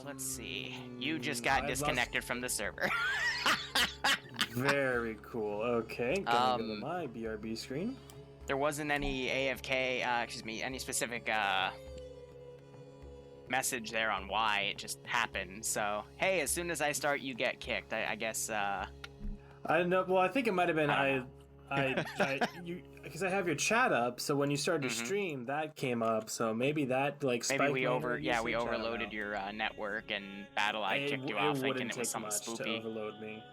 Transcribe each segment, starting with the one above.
let's see. You just got disconnected from the server. Very cool. Okay, gonna go to my BRB screen. There wasn't any AFK, any specific message there on why. It just happened. So, hey, as soon as I start, you get kicked. I guess. I know. Well, I think it might have been because I have your chat up. So when you started to stream, that came up. So maybe that spiked. Maybe we overloaded your network, and BattleEye kicked you off thinking it was something spoopy. To overload me.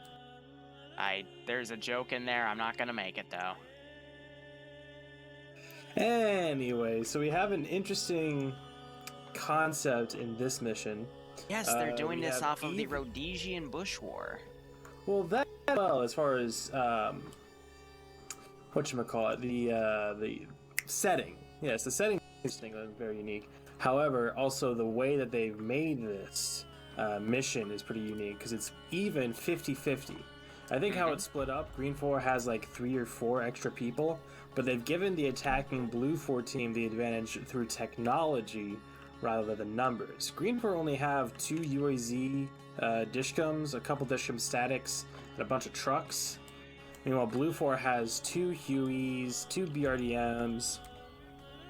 There's a joke in there. I'm not gonna make it though. Anyway, so we have an interesting concept in this mission. Yes, they're doing this off of the Rhodesian Bush War. Well, as far as whatchamacallit, the setting. Yes, the setting is very unique. However, also the way that they've made this mission is pretty unique because it's even 50-50. I think how it's split up, GREENFOR has 3 or 4 extra people, but they've given the attacking BLUFOR team the advantage through technology rather than numbers. GREENFOR only have 2 UAZ dshKs, a couple dshKs statics, and a bunch of trucks. Meanwhile, BLUFOR has 2 hueys, 2 BRDMs.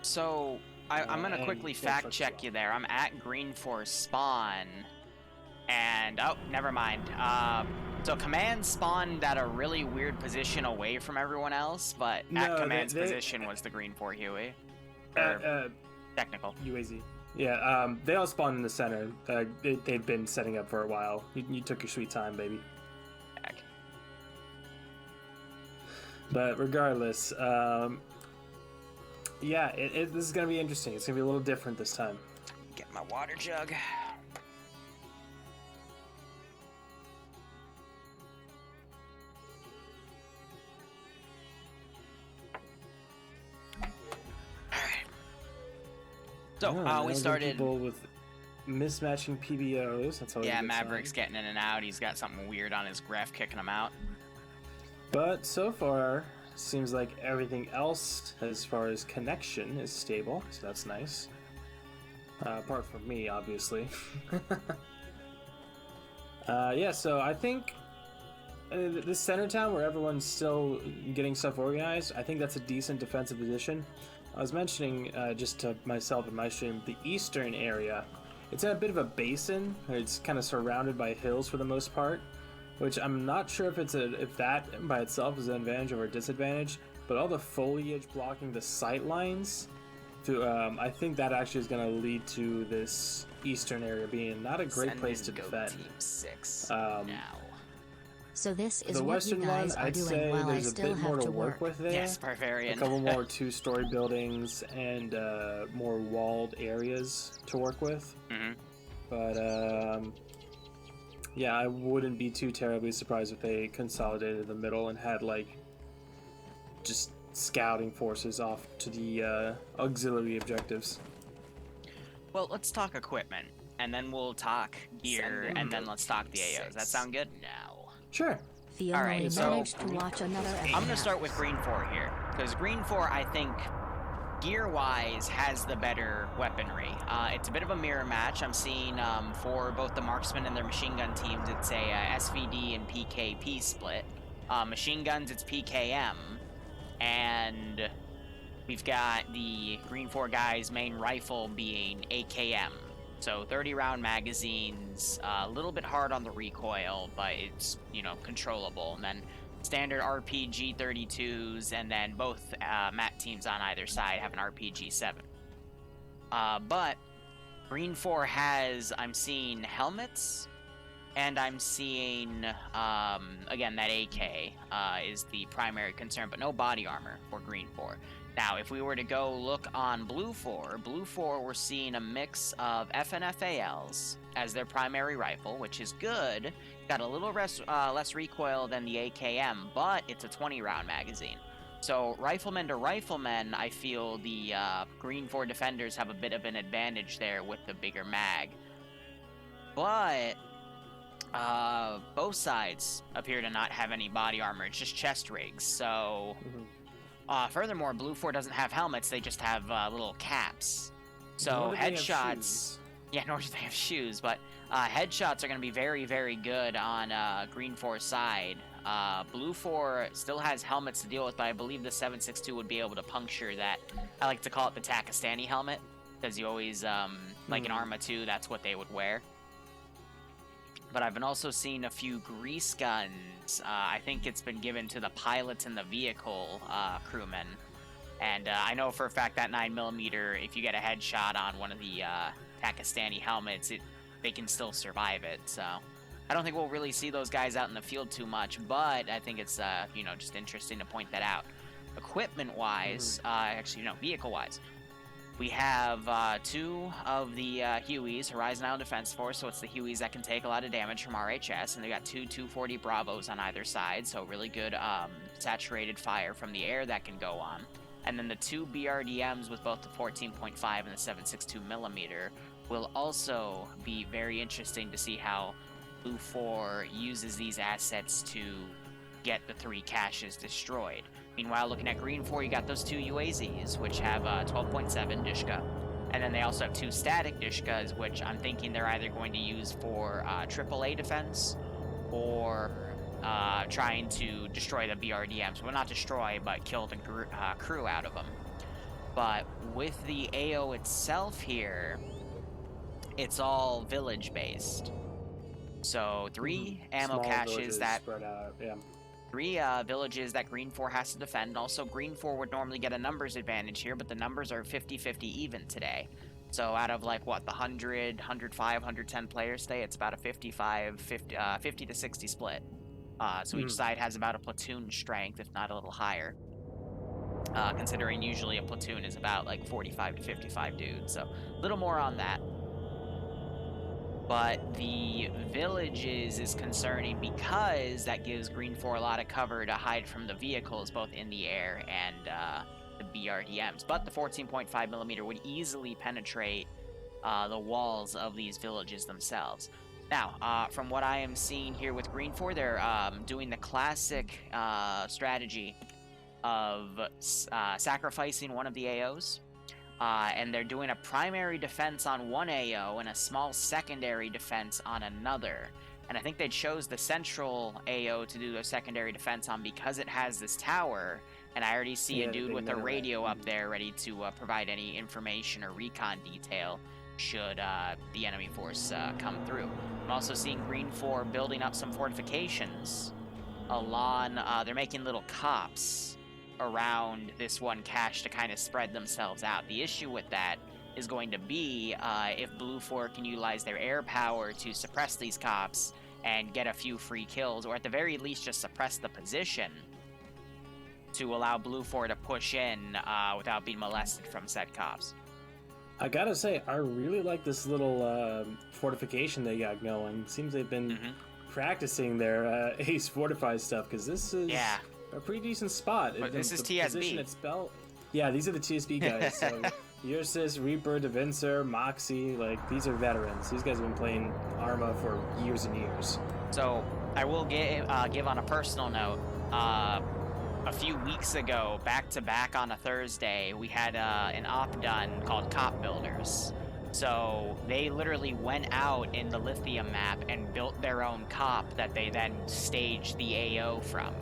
So, I'm going to quickly fact check you there. I'm at GREENFOR spawn, and oh, never mind. So Command spawned at a really weird position away from everyone else, but at Command's position was the GREENFOR huey. Technical. UAZ. Yeah, they all spawned in the center. They've been setting up for a while. You took your sweet time, baby. Heck. But regardless, yeah, this is going to be interesting. It's going to be a little different this time. Get my water jug. So, we started people with mismatching PBOs. That's always Maverick's getting in and out. He's got something weird on his graph kicking him out. But so far, seems like everything else, as far as connection, is stable. So that's nice. Apart from me, obviously. Yeah, so I think this center town where everyone's still getting stuff organized, I think that's a decent defensive position. I was mentioning just to myself in my stream, the eastern area, it's in a bit of a basin. It's kind of surrounded by hills for the most part, which I'm not sure if if that by itself is an advantage or a disadvantage, but all the foliage blocking the sight lines, I think that actually is going to lead to this eastern area being not a great place to defend. Team 6 now. So this is the what western you guys one, are I'd doing say while I there's a still bit more have to to work with there. Yes, Barbarian. A couple more 2-story buildings and more walled areas to work with. But yeah, I wouldn't be too terribly surprised if they consolidated the middle and had just scouting forces off to the auxiliary objectives. Well, let's talk equipment, and then we'll talk gear, and then let's talk the AOs. Does that sound good? No. Sure. Alright, so managed to watch another I'm going to start with GREENFOR here, because GREENFOR, I think, gear-wise, has the better weaponry. It's a bit of a mirror match. I'm seeing for both the marksmen and their machine gun teams, it's a SVD and PKP split. Machine guns, it's PKM, and we've got the GREENFOR guys' main rifle being AKM. So 30-round magazines, a little bit hard on the recoil, but it's, controllable. And then standard RPG 32s, and then both MAT teams on either side have an RPG 7. But GREENFOR has, I'm seeing helmets, and I'm seeing, again, that AK is the primary concern, but no body armor for GREENFOR. Now, if we were to go look on BLUFOR, we're seeing a mix of FNFALs as their primary rifle, which is good. Got a little less recoil than the AKM, but it's a 20-round magazine. So, rifleman to rifleman, I feel the GREENFOR defenders have a bit of an advantage there with the bigger mag. But both sides appear to not have any body armor. It's just chest rigs, so... furthermore, BLUFOR doesn't have helmets, they just have little caps. So headshots, Yeah, nor do they have shoes, but headshots are going to be very, very good on GREENFOR's side. BLUFOR still has helmets to deal with, but I believe the 7.62 would be able to puncture that. I like to call it the Takistani helmet, because you always, like in Arma 2, that's what they would wear. But I've been also seeing a few grease guns. I think it's been given to the pilots and the vehicle crewmen. And I know for a fact that 9mm, if you get a headshot on one of the Takistani helmets, they can still survive it. So I don't think we'll really see those guys out in the field too much, but I think it's just interesting to point that out. Equipment-wise, vehicle-wise, we have 2 of the hueys, Horizon Island Defense Force, so it's the hueys that can take a lot of damage from RHS, and they got 2 240 Bravos on either side, so really good saturated fire from the air that can go on. And then the 2 BRDMs with both the 14.5 and the 7.62mm will also be very interesting to see how BLUFOR uses these assets to get the 3 caches destroyed. Meanwhile, looking at GREENFOR, you got those 2 UAZs, which have 12.7 dshK. And then they also have 2 static dshKs, which I'm thinking they're either going to use for AAA defense or trying to destroy the BRDMs. Well, not destroy, but kill the crew out of them. But with the AO itself here, it's all village-based. So 3 ammo Small caches that... spread out, yeah. 3 villages that GREENFOR has to defend. Also, GREENFOR would normally get a numbers advantage here, but the numbers are 50-50 even today. So out of, like, what, the 100, 105, 110 players today, it's about a 50 to 60 split. So each side has about a platoon strength, if not a little higher. Considering usually a platoon is about, like, 45 to 55 dudes. So a little more on that. But the villages is concerning because that gives GREENFOR a lot of cover to hide from the vehicles, both in the air and the BRDMs. But the 14.5mm would easily penetrate the walls of these villages themselves. Now, from what I am seeing here with GREENFOR, they're doing the classic strategy of sacrificing one of the AOs. And they're doing a primary defense on one AO and a small secondary defense on another. And I think they chose the central AO to do their secondary defense on because it has this tower. And I already see a dude with a radio up there ready to provide any information or recon detail should the enemy force come through. I'm also seeing GREENFOR building up some fortifications along, they're making little cops around this one cache to kind of spread themselves out. The issue with that is going to be if BLUFOR can utilize their air power to suppress these cops and get a few free kills, or at the very least just suppress the position to allow BLUFOR to push in without being molested from said cops. I gotta say, I really like this little fortification they got going. Seems they've been practicing their Ace Fortified stuff, because this is a pretty decent spot. But this is TSB. Yeah, these are the TSB guys. So Ursus, Reaper, Devincer, Moxie, like, these are veterans. These guys have been playing Arma for years and years. So I will give on a personal note, a few weeks ago, back-to-back on a Thursday, we had an op done called Cop Builders. So they literally went out in the Lithium map and built their own cop that they then staged the AO from.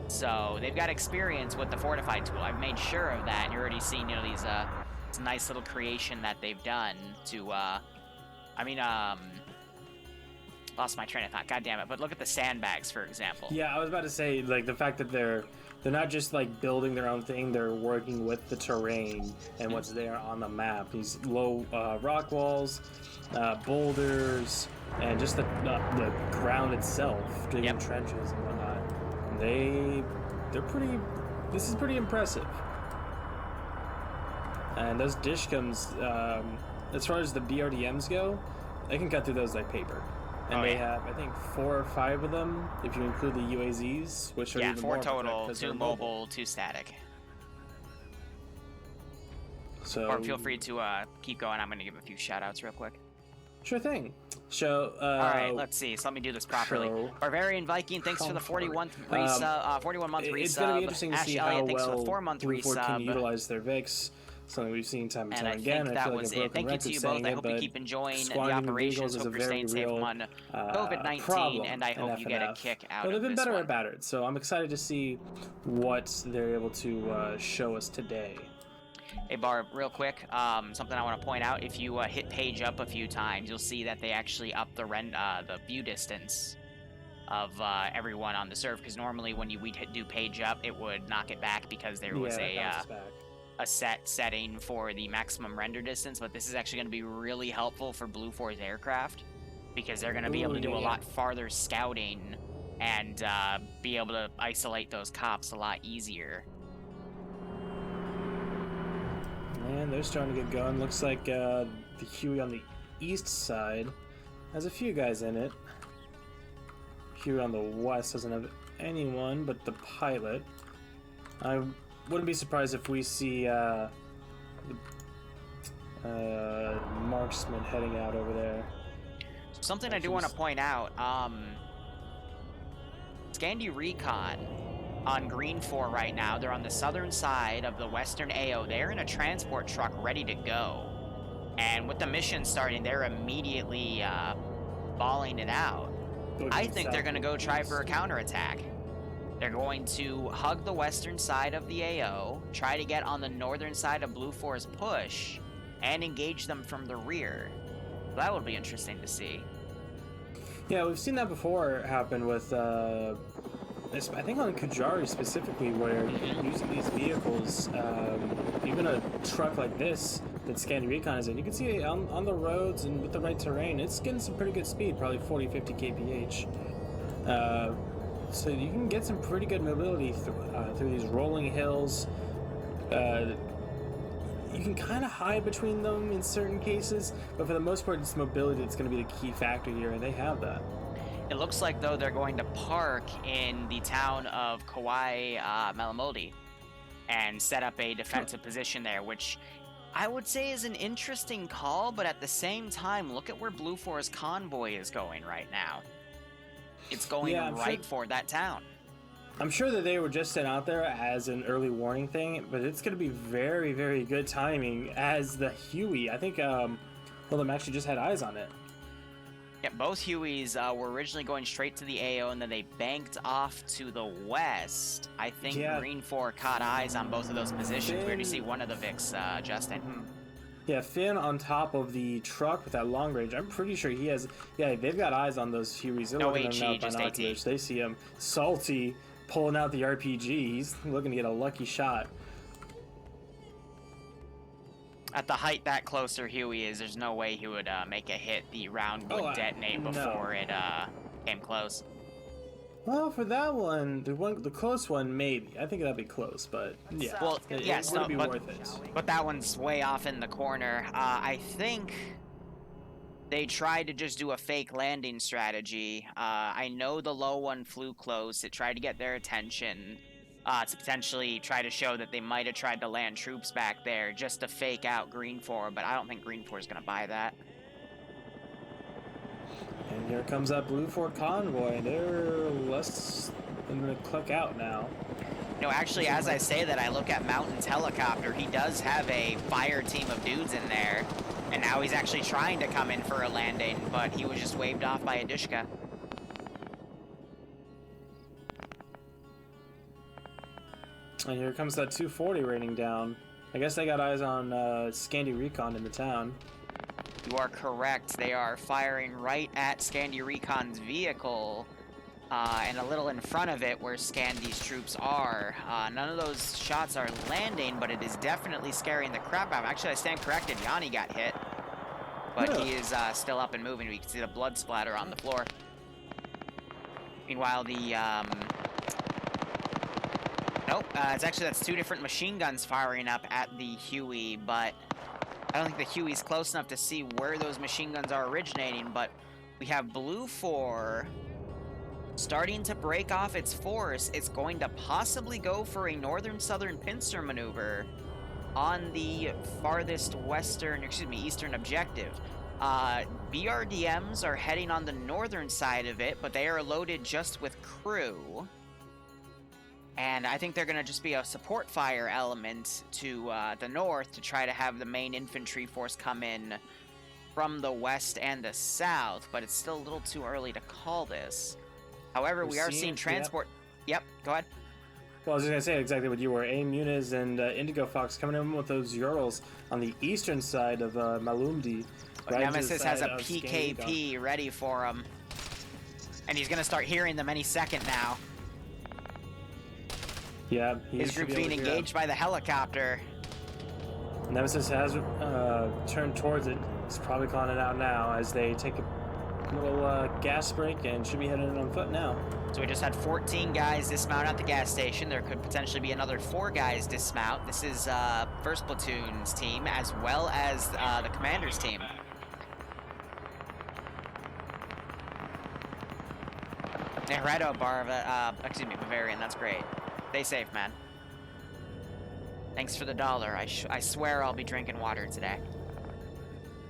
So they've got experience with the fortified tool. I've made sure of that. And you're already seeing, these this nice little creation that they've done to, lost my train of thought. God damn it! But look at the sandbags, for example. Yeah, I was about to say, like, the fact that they're not just like building their own thing; they're working with the terrain and what's there on the map. These low rock walls, boulders, and just the ground itself, digging trenches and whatnot. This is pretty impressive. And those dshKs, as far as the BRDMs go, they can cut through those like paper. And they have, I think, 4 or 5 of them, if you include the UAZs, which are even 4 more total, 2 mobile, 2 static. So, or feel free to keep going. I'm going to give a few shout-outs real quick. Sure thing. So, alright, let's see. So let me do this properly. Barbarian Viking, thanks for the 41 41-month resub. It's going to be interesting to see how well for the 4-month BLUFOR resub. can utilize their VIX. something we've seen time and And time I again. think I that feel was like a it. broken Thank you to record you saying both. I it, hope you but keep enjoying the squandering operations. vehicles is Hope a you're staying very safe real on COVID-19, problem and I in hope you get a FNF. kick out But they've of been this better one. about it, so I'm excited to see what they're able to show us today. Hey, Barb, real quick, something I want to point out. If you hit page up a few times, you'll see that they actually up the view distance of everyone on the serve, because normally when we'd do page up, it would knock it back because there was a set setting for the maximum render distance, but this is actually going to be really helpful for BLUFOR's aircraft, because they're going to be able to do a lot farther scouting and be able to isolate those cops a lot easier. And they're starting to get going. Looks like the Huey on the east side has a few guys in it. Huey on the west doesn't have anyone but the pilot. I wouldn't be surprised if we see marksman heading out over there. Something I do want to point out, Scandi Recon on GREENFOR right now. They're on the southern side of the western AO. They're in a transport truck ready to go. And with the mission starting, they're immediately balling it out. I think they're going to go try for a counterattack. They're going to hug the western side of the AO, try to get on the northern side of BLUFOR's push, and engage them from the rear. That would be interesting to see. Yeah, we've seen that before happen with, I think on Kujari specifically, where using these vehicles, even a truck like this that Scandi Recon is in, you can see it on the roads and with the right terrain, it's getting some pretty good speed, probably 40, 50 kph. So you can get some pretty good mobility through these rolling hills. You can kind of hide between them in certain cases, but for the most part, it's mobility that's going to be the key factor here, and they have that. It looks like, though, they're going to park in the town of Kauai Malamodi and set up a defensive position there, which I would say is an interesting call, but at the same time, look at where BLUFOR's convoy is going right now. It's going right for that town. I'm sure that they were just sent out there as an early warning thing, but it's going to be very, very good timing as the Huey. I think one of them actually just had eyes on it. Yeah, both Hueys were originally going straight to the AO, and then they banked off to the west. I think GREENFOR caught eyes on both of those positions. We already see one of the Vics, Justin. Yeah, Finn on top of the truck with that long range. I'm pretty sure he has... Yeah, they've got eyes on those Hueys. They're no looking HE, just AT. They see him. Salty pulling out the RPG. He's looking to get a lucky shot. At the height that closer Huey is, there's no way he would make a hit. The round would detonate before it came close. Well, for that one, the close one, maybe. I think that'd be close, but yeah. Well, it would be worth it. But that one's way off in the corner. I think they tried to just do a fake landing strategy. I know the low one flew close. It tried to get their attention to potentially try to show that they might have tried to land troops back there just to fake out GREENFOR, but I don't think GREENFOR is going to buy that. And here comes that BLUFOR convoy. They're less than going to click out now. No, actually, as I say that, I look at Mountain's helicopter. He does have a fire team of dudes in there, and now he's actually trying to come in for a landing, but he was just waved off by a dshK. And here comes that 240 raining down. I guess they got eyes on Scandi Recon in the town. You are correct. They are firing right at Scandi Recon's vehicle, and a little in front of it where Scandi's troops are. None of those shots are landing, but it is definitely scaring the crap out of him. Actually, I stand corrected. Yanni got hit, but he is still up and moving. We can see the blood splatter on the floor. Meanwhile, the... Nope, that's two different machine guns firing up at the Huey, but I don't think the Huey's close enough to see where those machine guns are originating, but we have BLUFOR starting to break off its force. It's going to possibly go for a northern-southern pincer maneuver on the farthest eastern objective. BRDMs are heading on the northern side of it, but they are loaded just with crew. And I think they're going to just be a support fire element to the north to try to have the main infantry force come in from the west and the south, but it's still a little too early to call this. However, we are seeing transport... Yep, go ahead. Well, I was just going to say exactly what you were. AIM Muniz and Indigo Fox coming in with those Urals on the eastern side of Malumdi. Right, Nemesis has a PKP ready for him. And he's going to start hearing them any second now. Yeah, his group's being engaged by the helicopter. Nemesis has turned towards it. He's probably calling it out now as they take a little gas break and should be heading in on foot now. So we just had 14 guys dismount at the gas station. There could potentially be another 4 guys dismount. This is First Platoon's team as well as the Commander's team. Heredo, Bavarian, that's great. Stay safe, man. Thanks for the dollar. I swear I'll be drinking water today.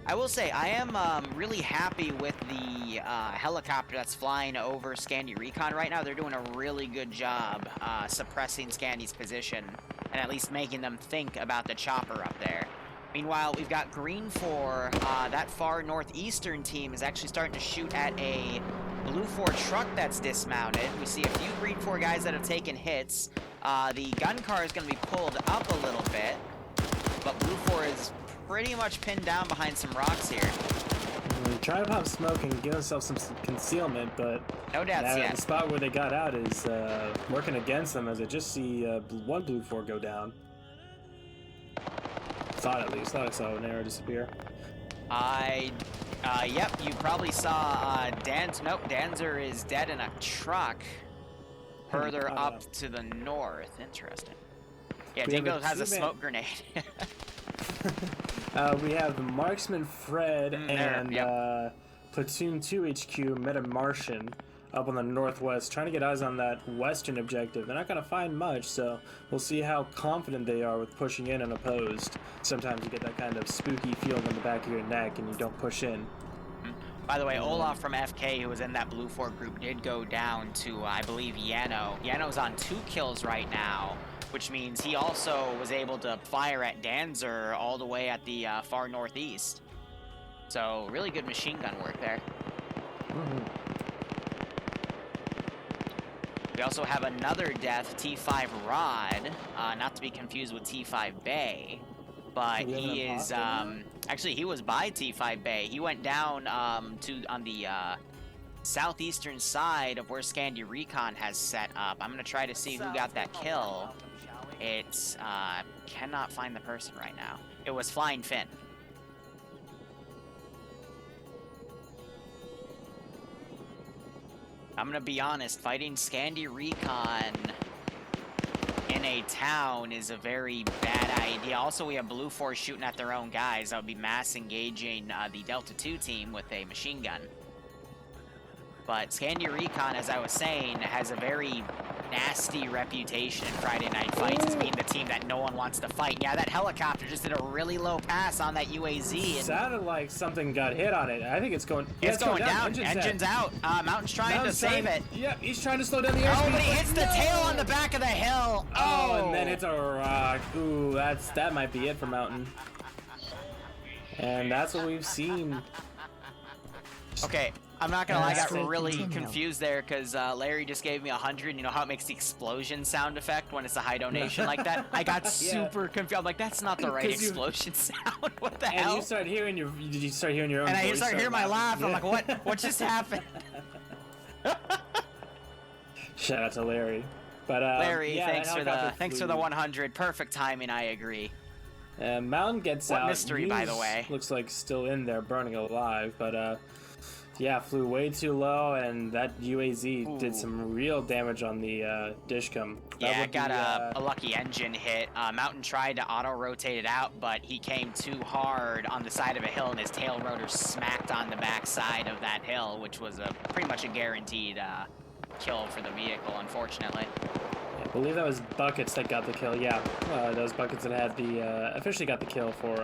I will say, I am really happy with the helicopter that's flying over Scandi Recon right now. They're doing a really good job suppressing Scandi's position and at least making them think about the chopper up there. Meanwhile, we've got GREENFOR. That far northeastern team is actually starting to shoot at a BLUFOR truck that's dismounted. We see a few GREENFOR guys that have taken hits. The gun car is going to be pulled up a little bit, but BLUFOR is pretty much pinned down behind some rocks here. Try to pop smoke and give themselves some concealment, but no deaths yet. The spot where they got out is working against them, as I just see one BLUFOR go down. Thought I saw an arrow disappear. Yep, you probably saw Danzer is dead in a truck further up to the north. Interesting. Yeah, Dingo has a smoke grenade. We have Marksman Fred and Platoon 2 HQ Metamartian up on the northwest, trying to get eyes on that western objective. They're not going to find much, so we'll see how confident they are with pushing in unopposed. Sometimes you get that kind of spooky feeling in the back of your neck and you don't push in. By the way, Olaf from FK, who was in that BLUFOR group, did go down to, I believe, Yano. Yano's on 2 kills right now, which means he also was able to fire at Danzer all the way at the far northeast. So, really good machine gun work there. We also have another death, T5 Rod, not to be confused with T5 Bay, but he is, actually he was by T5 Bay. He went down on the southeastern side of where Scandi Recon has set up. I'm going to try to see who got that kill. It's, cannot find the person right now. It was Flying Finn. I'm gonna be honest, fighting Scandi Recon in a town is a very bad idea. Also, we have BLUFOR shooting at their own guys. That would be mass engaging the Delta 2 team with a machine gun. But Scandi Recon, as I was saying, has a very nasty reputation in Friday Night Fights as being the team that no one wants to fight. Yeah, that helicopter just did a really low pass on that UAZ. And sounded like something got hit on it. I think it's going... Yeah, it's going down. Engine's out. Mountain's trying to save it. Yep, he's trying to slow down the airspeed. Oh, but he hits the tail on the back of the hill. Oh, and then it's a rock. Ooh, that might be it for Mountain. And that's what we've seen. Okay. I'm not gonna lie, I got really confused there because Larry just gave me 100. You know how it makes the explosion sound effect when it's a high donation like that? I got super confused. I'm like, that's not the right explosion sound. What the hell? And you start hearing your own and I start hearing my laugh. I'm like, what just happened? Shout out to Larry. But Larry, thanks for the 100. Perfect timing, I agree. Mountain gets out. What mystery, by the way? Looks like still in there, burning alive, but yeah, flew way too low, and that UAZ did some real damage on the dshKs. Yeah, got a lucky engine hit. Mountain tried to auto-rotate it out, but he came too hard on the side of a hill, and his tail rotor smacked on the back side of that hill, which was pretty much a guaranteed kill for the vehicle, unfortunately. I believe that was Buckets that got the kill. Yeah, those Buckets that had the officially got the kill for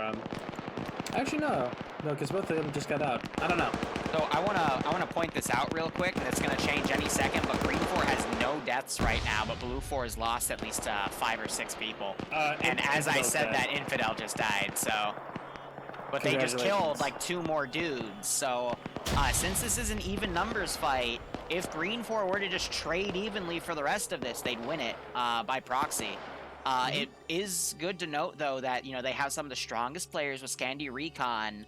Actually, no, because both of them just got out. I don't know. So I wanna point this out real quick, and it's gonna change any second. But GREENFOR has no deaths right now, but BLUFOR has lost at least 5 or 6 people. And as I said, that Infidel just died. So, but they just killed like 2 more dudes. So, since this is an even numbers fight, if GREENFOR were to just trade evenly for the rest of this, they'd win it by proxy. It is good to note, though, that, you know, they have some of the strongest players with Scandi Recon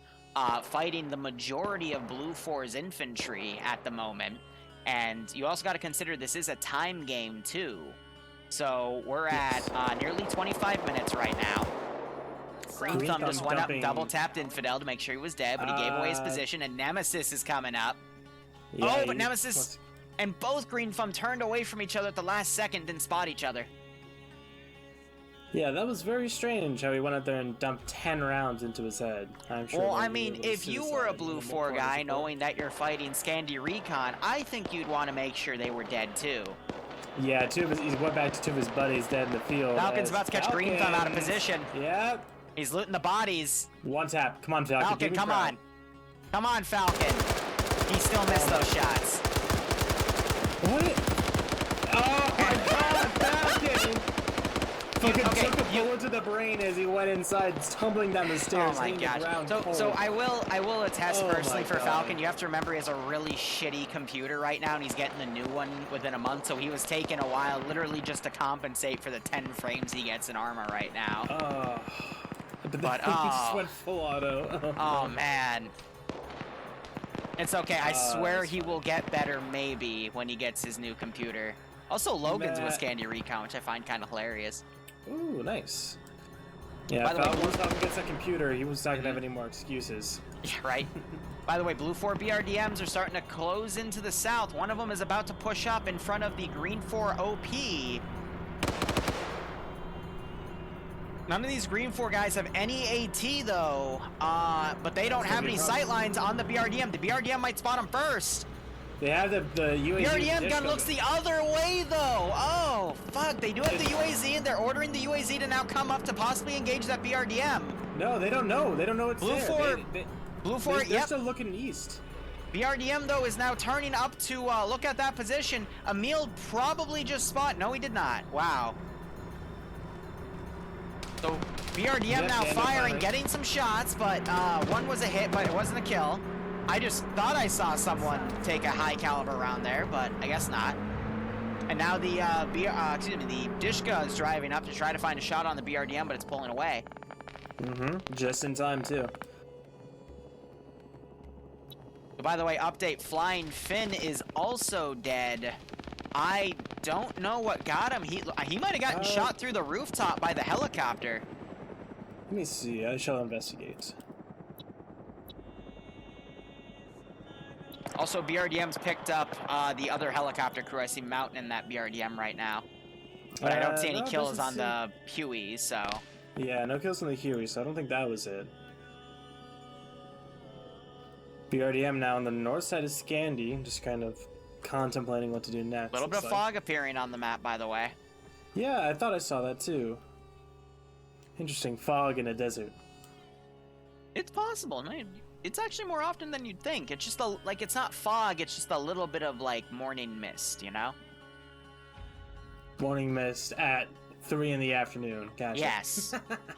fighting the majority of BLUFOR's infantry at the moment. And you also got to consider this is a time game, too. So we're at nearly 25 minutes right now. Green Thumb just went up and double-tapped Infidel to make sure he was dead, but he gave away his position, and Nemesis is coming up. Yeah, but Nemesis and both Green Thumb turned away from each other at the last second, didn't spot each other. Yeah, that was very strange how he went out there and dumped 10 rounds into his head. I'm sure. Well, I mean, if you were a BLUFOR guy, knowing that you're fighting Scandi Recon, I think you'd want to make sure they were dead too. Yeah, he went back to 2 of his buddies dead in the field. Falcon's about to catch Green Thumb out of position. Yep. He's looting the bodies. One tap. Come on, Falcon. Falcon, come on. Come on, Falcon. He still missed those shots. What? Oh my God, Falcon! Fucking took a bullet to the brain as he went inside, tumbling down the stairs. Oh my gosh. So I will attest personally for Falcon. You have to remember he has a really shitty computer right now, and he's getting the new one within a month. So he was taking a while, literally just to compensate for the 10 frames he gets in Arma right now. But he just went full auto. Oh man. It's okay. I swear he will get better maybe when he gets his new computer. Also, Logan's with Scandi Recon, which I find kind of hilarious. Ooh, nice. Yeah, once Falcon gets a computer, he was not going to have any more excuses. Yeah, right. By the way, BLUFOR BRDMs are starting to close into the south. One of them is about to push up in front of the GREENFOR OP. None of these GREENFOR guys have any AT, though, but they don't have any sightlines on the BRDM. The BRDM might spot them first. They have the UAZ. BRDM gun looks the other way, though. Oh, fuck. They do have the UAZ, and they're ordering the UAZ to now come up to possibly engage that BRDM. No, they don't know. They don't know it's BLUFOR, there. BLUFOR, they're still looking east. BRDM, though, is now turning up to look at that position. Emil probably just spot. No, he did not. Wow. So BRDM now firing, getting some shots, but one was a hit, but it wasn't a kill. I just thought I saw someone take a high caliber round there, but I guess not. And now the the dshKs is driving up to try to find a shot on the BRDM, but it's pulling away. Just in time too. So by the way, update: Flying Finn is also dead. I don't know what got him. He might have gotten shot through the rooftop by the helicopter. Let me see. I shall investigate. Also, BRDM's picked up the other helicopter crew. I see Mountain in that BRDM right now. But I don't see any kills on the hueys, so... Yeah, no kills on the hueys, so I don't think that was it. BRDM now on the north side of Scandi, just kind of contemplating what to do next. A little bit of fog appearing on the map, by the way. Yeah, I thought I saw that too. Interesting, fog in a desert. It's possible. No, it's actually more often than you'd think. It's just like it's not fog. It's just a little bit of like morning mist, you know. Morning mist at 3 in the afternoon. Gotcha. Yes,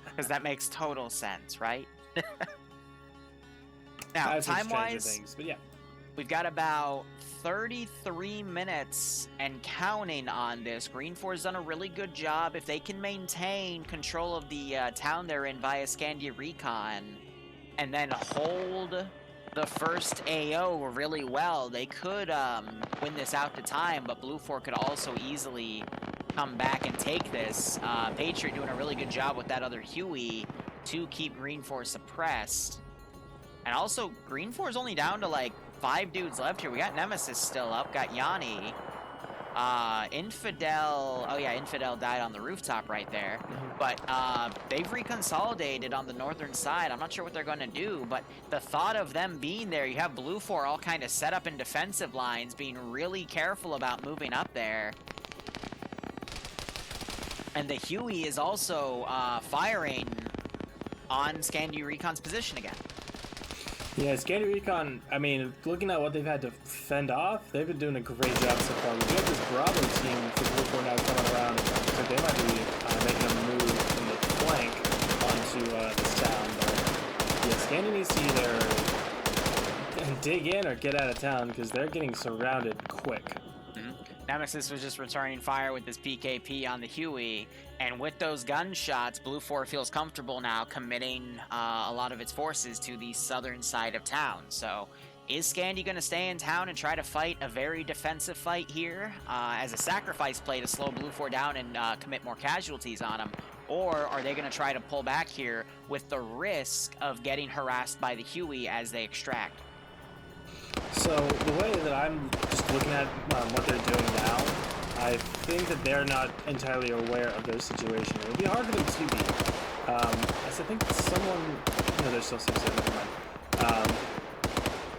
because that makes total sense, right? Now, time-wise, but yeah, we've got about 33 minutes and counting on this. GREENFOR's done a really good job. If they can maintain control of the town they're in via Scandi Recon, and then hold the first AO really well, they could win this out to time, but BLUFOR could also easily come back and take this. Patriot doing a really good job with that other huey to keep GREENFOR suppressed. And also, GREENFOR's only down to like 5 dudes left here. We got Nemesis still up, got Yanni. Infidel, oh yeah, Infidel died on the rooftop right there. But they've reconsolidated on the northern side. I'm not sure what they're going to do, but the thought of them being there, you have BLUFOR all kind of set up in defensive lines, being really careful about moving up there. And the huey is also firing on Scandi Recon's position again. Yeah, Scandi Recon, I mean, looking at what they've had to fend off, they've been doing a great job so far. We do have this Bravo team for BLUFOR now coming around, so they might be making a move from the flank onto this town. But yeah, Scandi needs to either dig in or get out of town because they're getting surrounded quick. Nemesis was just returning fire with this PKP on the Huey, and with those gunshots, BLUFOR feels comfortable now committing a lot of its forces to the southern side of town. So is Scandi going to stay in town and try to fight a very defensive fight here as a sacrifice play to slow BLUFOR down and commit more casualties on them? Or are they going to try to pull back here with the risk of getting harassed by the Huey as they extract? So the way that I'm just looking at what they're doing now, I think that they're not entirely aware of their situation. It would be hard for them to be. As I think someone, no, they're still 6-7, never mind.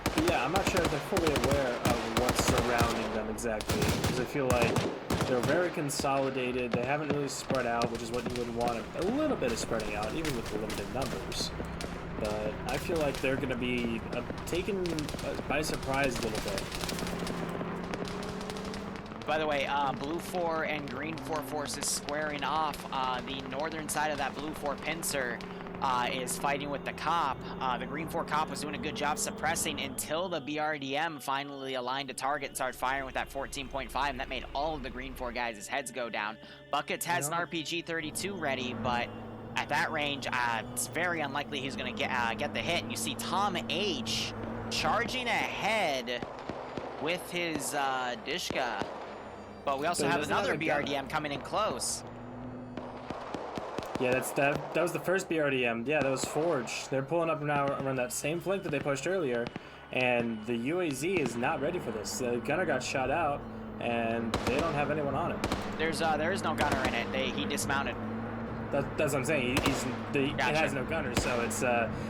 But yeah, I'm not sure if they're fully aware of what's surrounding them exactly, because I feel like they're very consolidated. They haven't really spread out, which is what you would want. A little bit of spreading out, even with the limited numbers. But I feel like they're going to be taken by surprise a little bit. By the way, BLUFOR and GREENFOR forces squaring off. The northern side of that BLUFOR pincer is fighting with the cop. The GREENFOR cop was doing a good job suppressing until the BRDM finally aligned to target and started firing with that 14.5, and that made all of the GREENFOR guys' heads go down. Buckets has an RPG-32 ready, but at that range, it's very unlikely he's going to get the hit. And you see Tom H charging ahead with his dshK. But we also have another BRDM coming in close. Yeah, that was the first BRDM. Yeah, that was Forge. They're pulling up now around that same flank that they pushed earlier. And the UAZ is not ready for this. The gunner got shot out, and they don't have anyone on it. There is no gunner in it. He dismounted. That's what I'm saying. It has no gunner, so it's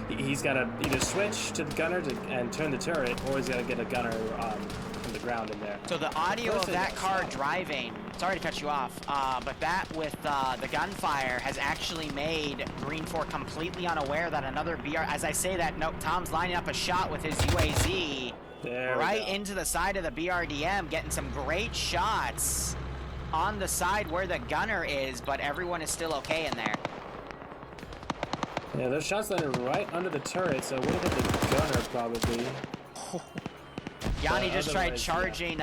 he's got to either switch to the gunner and turn the turret, or he's got to get a gunner from the ground in there. So the audio of that car driving, sorry to cut you off, but that with the gunfire has actually made GREENFOR completely unaware that another as I say that, nope, Tom's lining up a shot with his UAZ right into the side of the BRDM, getting some great shots on the side where the gunner is, but everyone is still okay in there. Yeah, those shots landed right under the turret, so it would have hit the gunner probably. Yanni just tried charging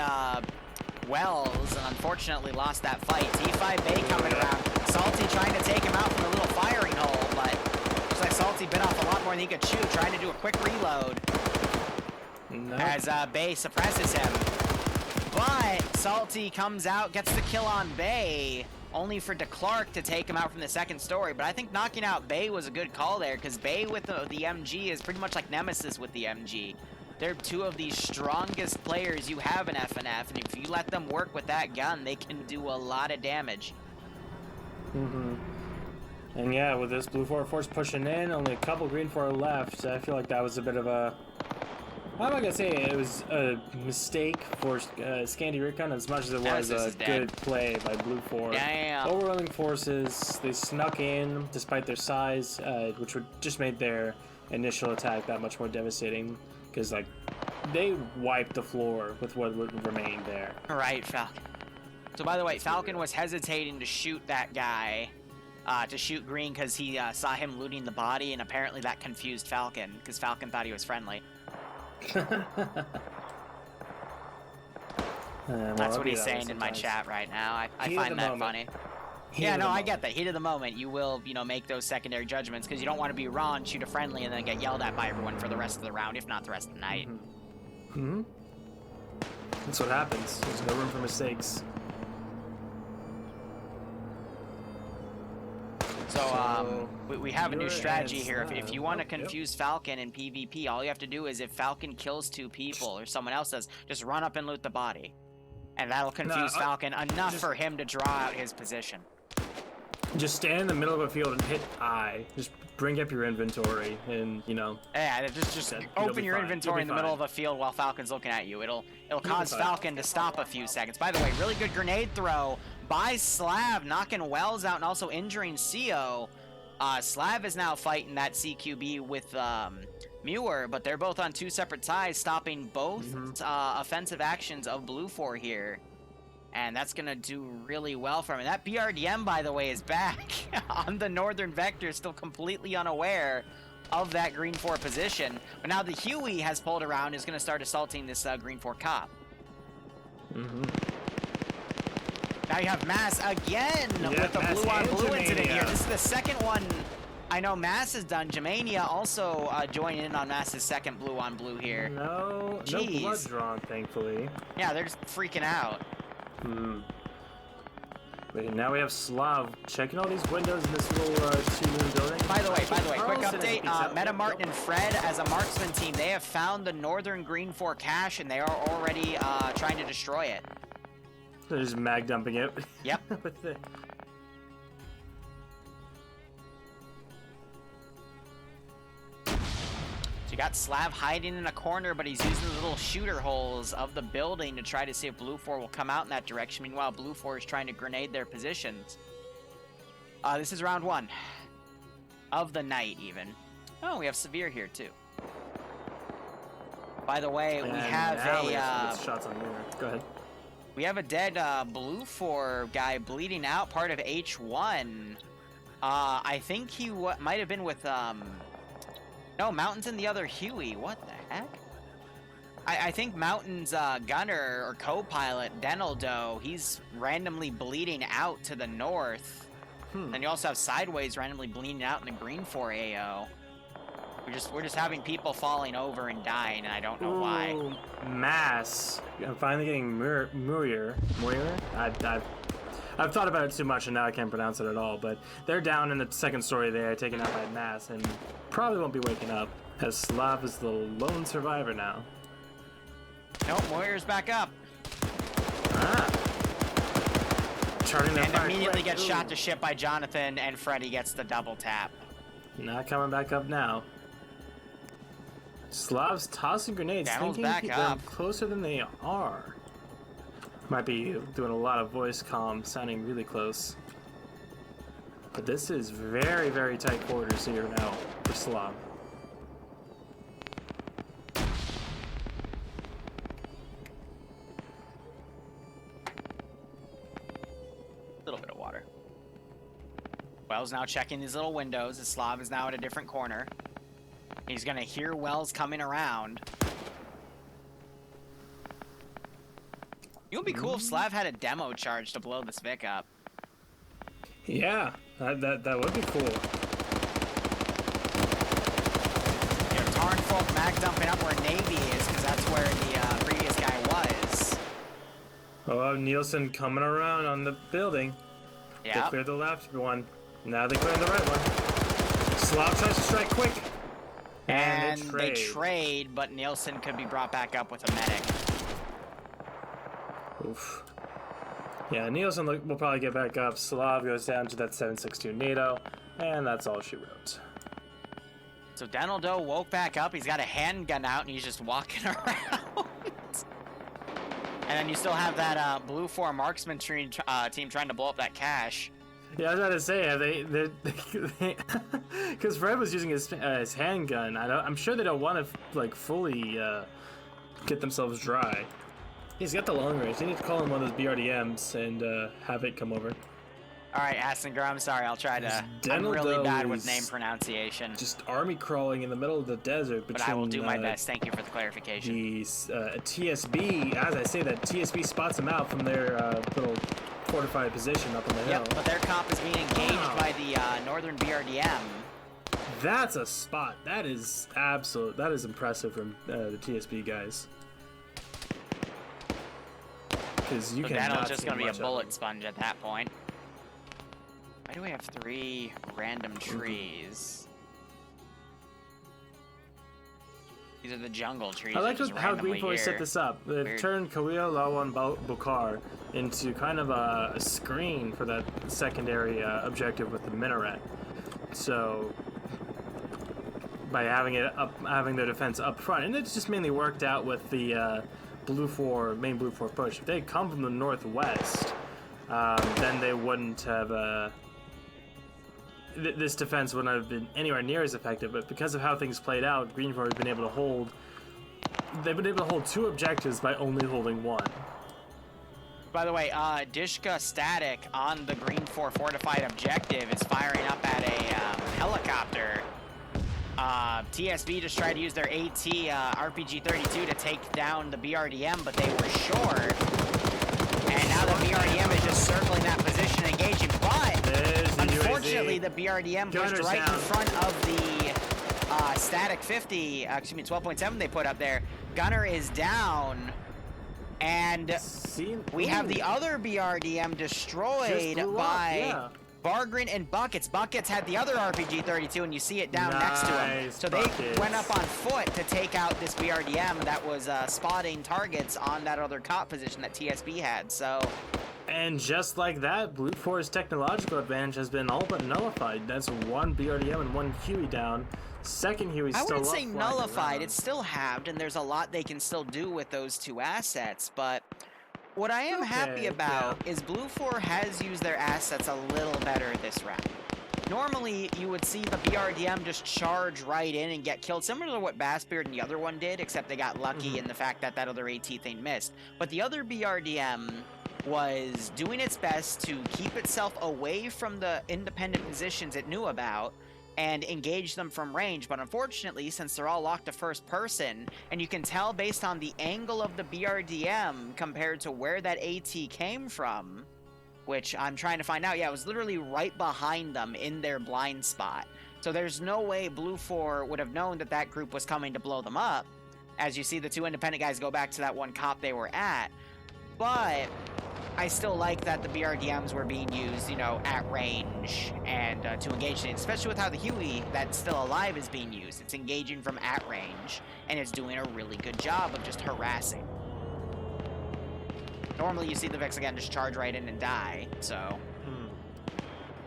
Wells and unfortunately lost that fight. T5 Bay coming around. Salty trying to take him out from the little firing hole, but looks like Salty bit off a lot more than he could chew, trying to do a quick reload as Bay suppresses him. But Salty comes out, gets the kill on Bay, only for DeClark to take him out from the second story. But I think knocking out Bay was a good call there, because Bay with the MG is pretty much like Nemesis with the MG. They're two of the strongest players you have in FNF, and if you let them work with that gun, they can do a lot of damage. And yeah, with this BLUFOR force pushing in, only a couple GREENFOR left, I feel like that was a bit of a... I'm not gonna say it was a mistake for Scandi Recon as much as it was a good play by BLUFOR. Yeah. Overwhelming forces, they snuck in despite their size, which just made their initial attack that much more devastating, because like they wiped the floor with what remained there. Right, Falcon. So by the way, Falcon was hesitating to shoot that guy, to shoot Green, because he saw him looting the body, and apparently that confused Falcon, because Falcon thought he was friendly. That's what he's saying in my chat right now. I find that funny. Yeah, no, I get that. Heat of the moment, you will, make those secondary judgments, because you don't want to be raw and shoot a friendly and then get yelled at by everyone for the rest of the round, if not the rest of the night. That's what happens. There's no room for mistakes. So, we have a new strategy here. If you want to confuse Falcon in PvP, all you have to do is, if Falcon kills 2 people or someone else does, just run up and loot the body. And that'll confuse Falcon enough for him to draw out his position. Just stand in the middle of a field and hit I. Just bring up your inventory and, Yeah, just open your inventory in the middle of a field while Falcon's looking at you. It'll cause Falcon to stop a few seconds. By the way, really good grenade throw by Slav, knocking Wells out and also injuring CO. Slav is now fighting that CQB with Muir, but they're both on two separate sides, stopping both offensive actions of BLUFOR here. And that's going to do really well for him. And that BRDM, by the way, is back on the northern vector, still completely unaware of that GREENFOR position. But now the Huey has pulled around, is going to start assaulting this GREENFOR cop. Now you have Mass again with the blue-on-blue incident here. This is the second one I know Mass has done. Germania also joining in on Mass's second blue-on-blue here. No blood drawn, thankfully. Yeah, they're just freaking out. Wait, now we have Slav checking all these windows in this little two-room building. By the way, quick update. Meta Martin and Fred, as a marksman team, they have found the northern GREENFOR cache, and they are already trying to destroy it. They're just mag dumping it. Yep. With the... So you got Slav hiding in a corner, but he's using the little shooter holes of the building to try to see if BLUFOR will come out in that direction. Meanwhile, BLUFOR is trying to grenade their positions. This is round 1 of the night, even. Oh, we have Severe here too. By the way, we have shots on mirror. Go ahead. We have a dead BLUFOR guy bleeding out, part of H1. I think he might have been with no, Mountain's in the other Huey. What the heck? I think Mountain's gunner or co-pilot, Denaldo, he's randomly bleeding out to the north. Then you also have Sideways randomly bleeding out in the GREENFOR AO. We're just having people falling over and dying, and I don't know why. Mass. I'm finally getting Muir. I've thought about it too much, and now I can't pronounce it at all. But they're down in the second story there, taken out by Mass, and probably won't be waking up, as Slav is the lone survivor now. Nope, Moyer's back up. Charting that and immediately gets shot to ship by Jonathan, and Freddy gets the double tap. Not coming back up now. Slav's tossing grenades, thinking they're closer than they are. Might be doing a lot of voice comm, sounding really close. But this is very, very tight quarters here now for Slav. A little bit of water. Wells now checking these little windows. The Slav is now at a different corner. He's gonna hear Wells coming around. It would be cool if Slav had a demo charge to blow this Vic up. Yeah, that would be cool. You know, Tarnfolk mag dumping up where Navy is, because that's where the previous guy was. Oh, Nielsen coming around on the building. Yeah. They cleared the left one. Now they cleared the right one. Slav tries to strike quick. And they trade, but Nielsen could be brought back up with a medic. Oof. Yeah, Nielsen will probably get back up. Slav goes down to that 7.62 NATO, and that's all she wrote. So Denaldo woke back up. He's got a handgun out, and he's just walking around. And then you still have that BLUFOR marksman team trying to blow up that cache. Yeah, I was about to say, because Fred was using his handgun. I'm sure they don't want to like fully get themselves dry. He's got the long range. They need to call in one of those BRDMs and have it come over. All right, Assinger, I'm sorry. I'll try to. I'm really bad with name pronunciation. Just army crawling in the middle of the desert. But I will do my best. Thank you for the clarification. The TSB, as I say that, TSB spots them out from their little fortified position up on the hill. Yep, but their comp is being engaged by the northern BRDM. That's a spot. That is absolute. That is impressive from the TSB guys. Because you can. That's just going to be a bullet sponge at that point. Why do we have 3 random trees? These are the jungle trees. I like how GREENFOR set this up. They've turned Khalil Lawan Bukhar into kind of a screen for that secondary objective with the minaret. So by having their defense up front, and it's just mainly worked out with the main BLUFOR push. If they come from the northwest, then they wouldn't have. this defense wouldn't have been anywhere near as effective, but because of how things played out, GREENFOR has been able to hold. They've been able to hold 2 objectives by only holding 1. By the way, dshK static on the GREENFOR fortified objective is firing up at a helicopter. TSB just tried to use their AT RPG-32 to take down the BRDM, but they were short. And now the BRDM is just circling that position, engaging. But unfortunately, the BRDM pushed right in front of the static 50, excuse me, 12.7 they put up there. Gunner is down. And we have the other BRDM destroyed by Bargrin and Buckets. Buckets had the other RPG-32, and you see it down next to him. So they went up on foot to take out this BRDM that was spotting targets on that other cop position that TSB had. So, and just like that, BLUFOR's technological advantage has been all but nullified. That's 1 BRDM and 1 huey down. Second Huey's still up. I wouldn't say nullified. It's still halved, and there's a lot they can still do with those 2 assets. But what I am happy about is BLUFOR has used their assets a little better this round. Normally, you would see the BRDM just charge right in and get killed, similar to what Bassbeard and the other one did, except they got lucky in the fact that that other AT thing missed. But the other BRDM was doing its best to keep itself away from the independent positions it knew about, and engage them from range. But unfortunately, since they're all locked to first person, and you can tell based on the angle of the BRDM compared to where that AT came from, which I'm trying to find out. Yeah, it was literally right behind them in their blind spot. So there's no way BLUFOR would have known that that group was coming to blow them up. As you see the 2 independent guys go back to that 1 cop they were at. But I still like that the BRDMs were being used, you know, at range and to engage in, especially with how the Huey that's still alive is being used. It's engaging from at range, and it's doing a really good job of just harassing. Normally, you see the Vex again just charge right in and die, so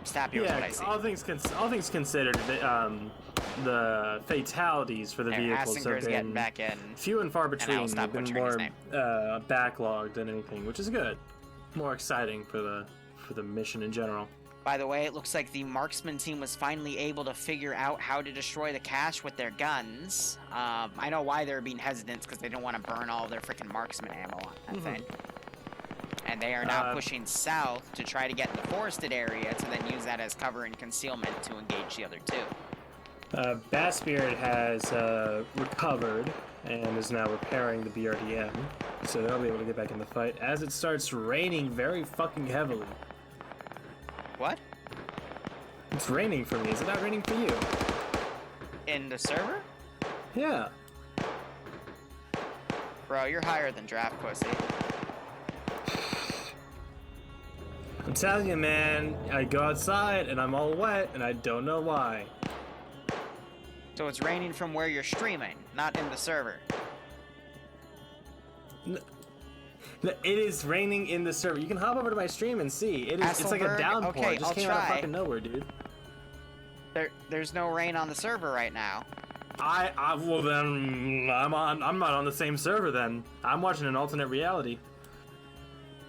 just happy with what I see. All things considered, the fatalities for the vehicles have been back in, few and far between. They've been more backlogged than anything, which is good. More exciting for the mission in general. By the way, it looks like the marksman team was finally able to figure out how to destroy the cache with their guns. I know why they're being hesitant, because they don't want to burn all their freaking marksman ammo on that thing. And they are now pushing south to try to get in the forested area to then use that as cover and concealment to engage the other 2. Bassbeard has recovered and is now repairing the BRDM, so they'll be able to get back in the fight as it starts raining very fucking heavily. What? It's raining for me. Is it not raining for you? In the server? Yeah. Bro, you're higher than draft pussy. I'm telling you, man, I go outside and I'm all wet and I don't know why. So it's raining from where you're streaming, not in the server. It is raining in the server. You can hop over to my stream and see. It's like a downpour. Okay, it just came out of fucking nowhere, dude. There's no rain on the server right now. Well then I'm not on the same server then. I'm watching an alternate reality.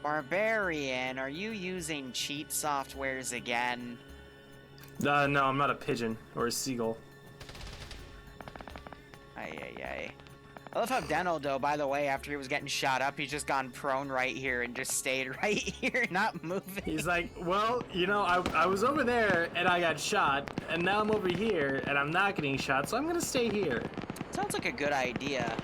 Barbarian, are you using cheat softwares again? No, I'm not a pigeon or a seagull. Ay. I love how Deno, though, by the way, after he was getting shot up, he's just gone prone right here and just stayed right here, not moving. He's like, well, you know, I was over there and I got shot, and now I'm over here and I'm not getting shot, so I'm gonna stay here. Sounds like a good idea.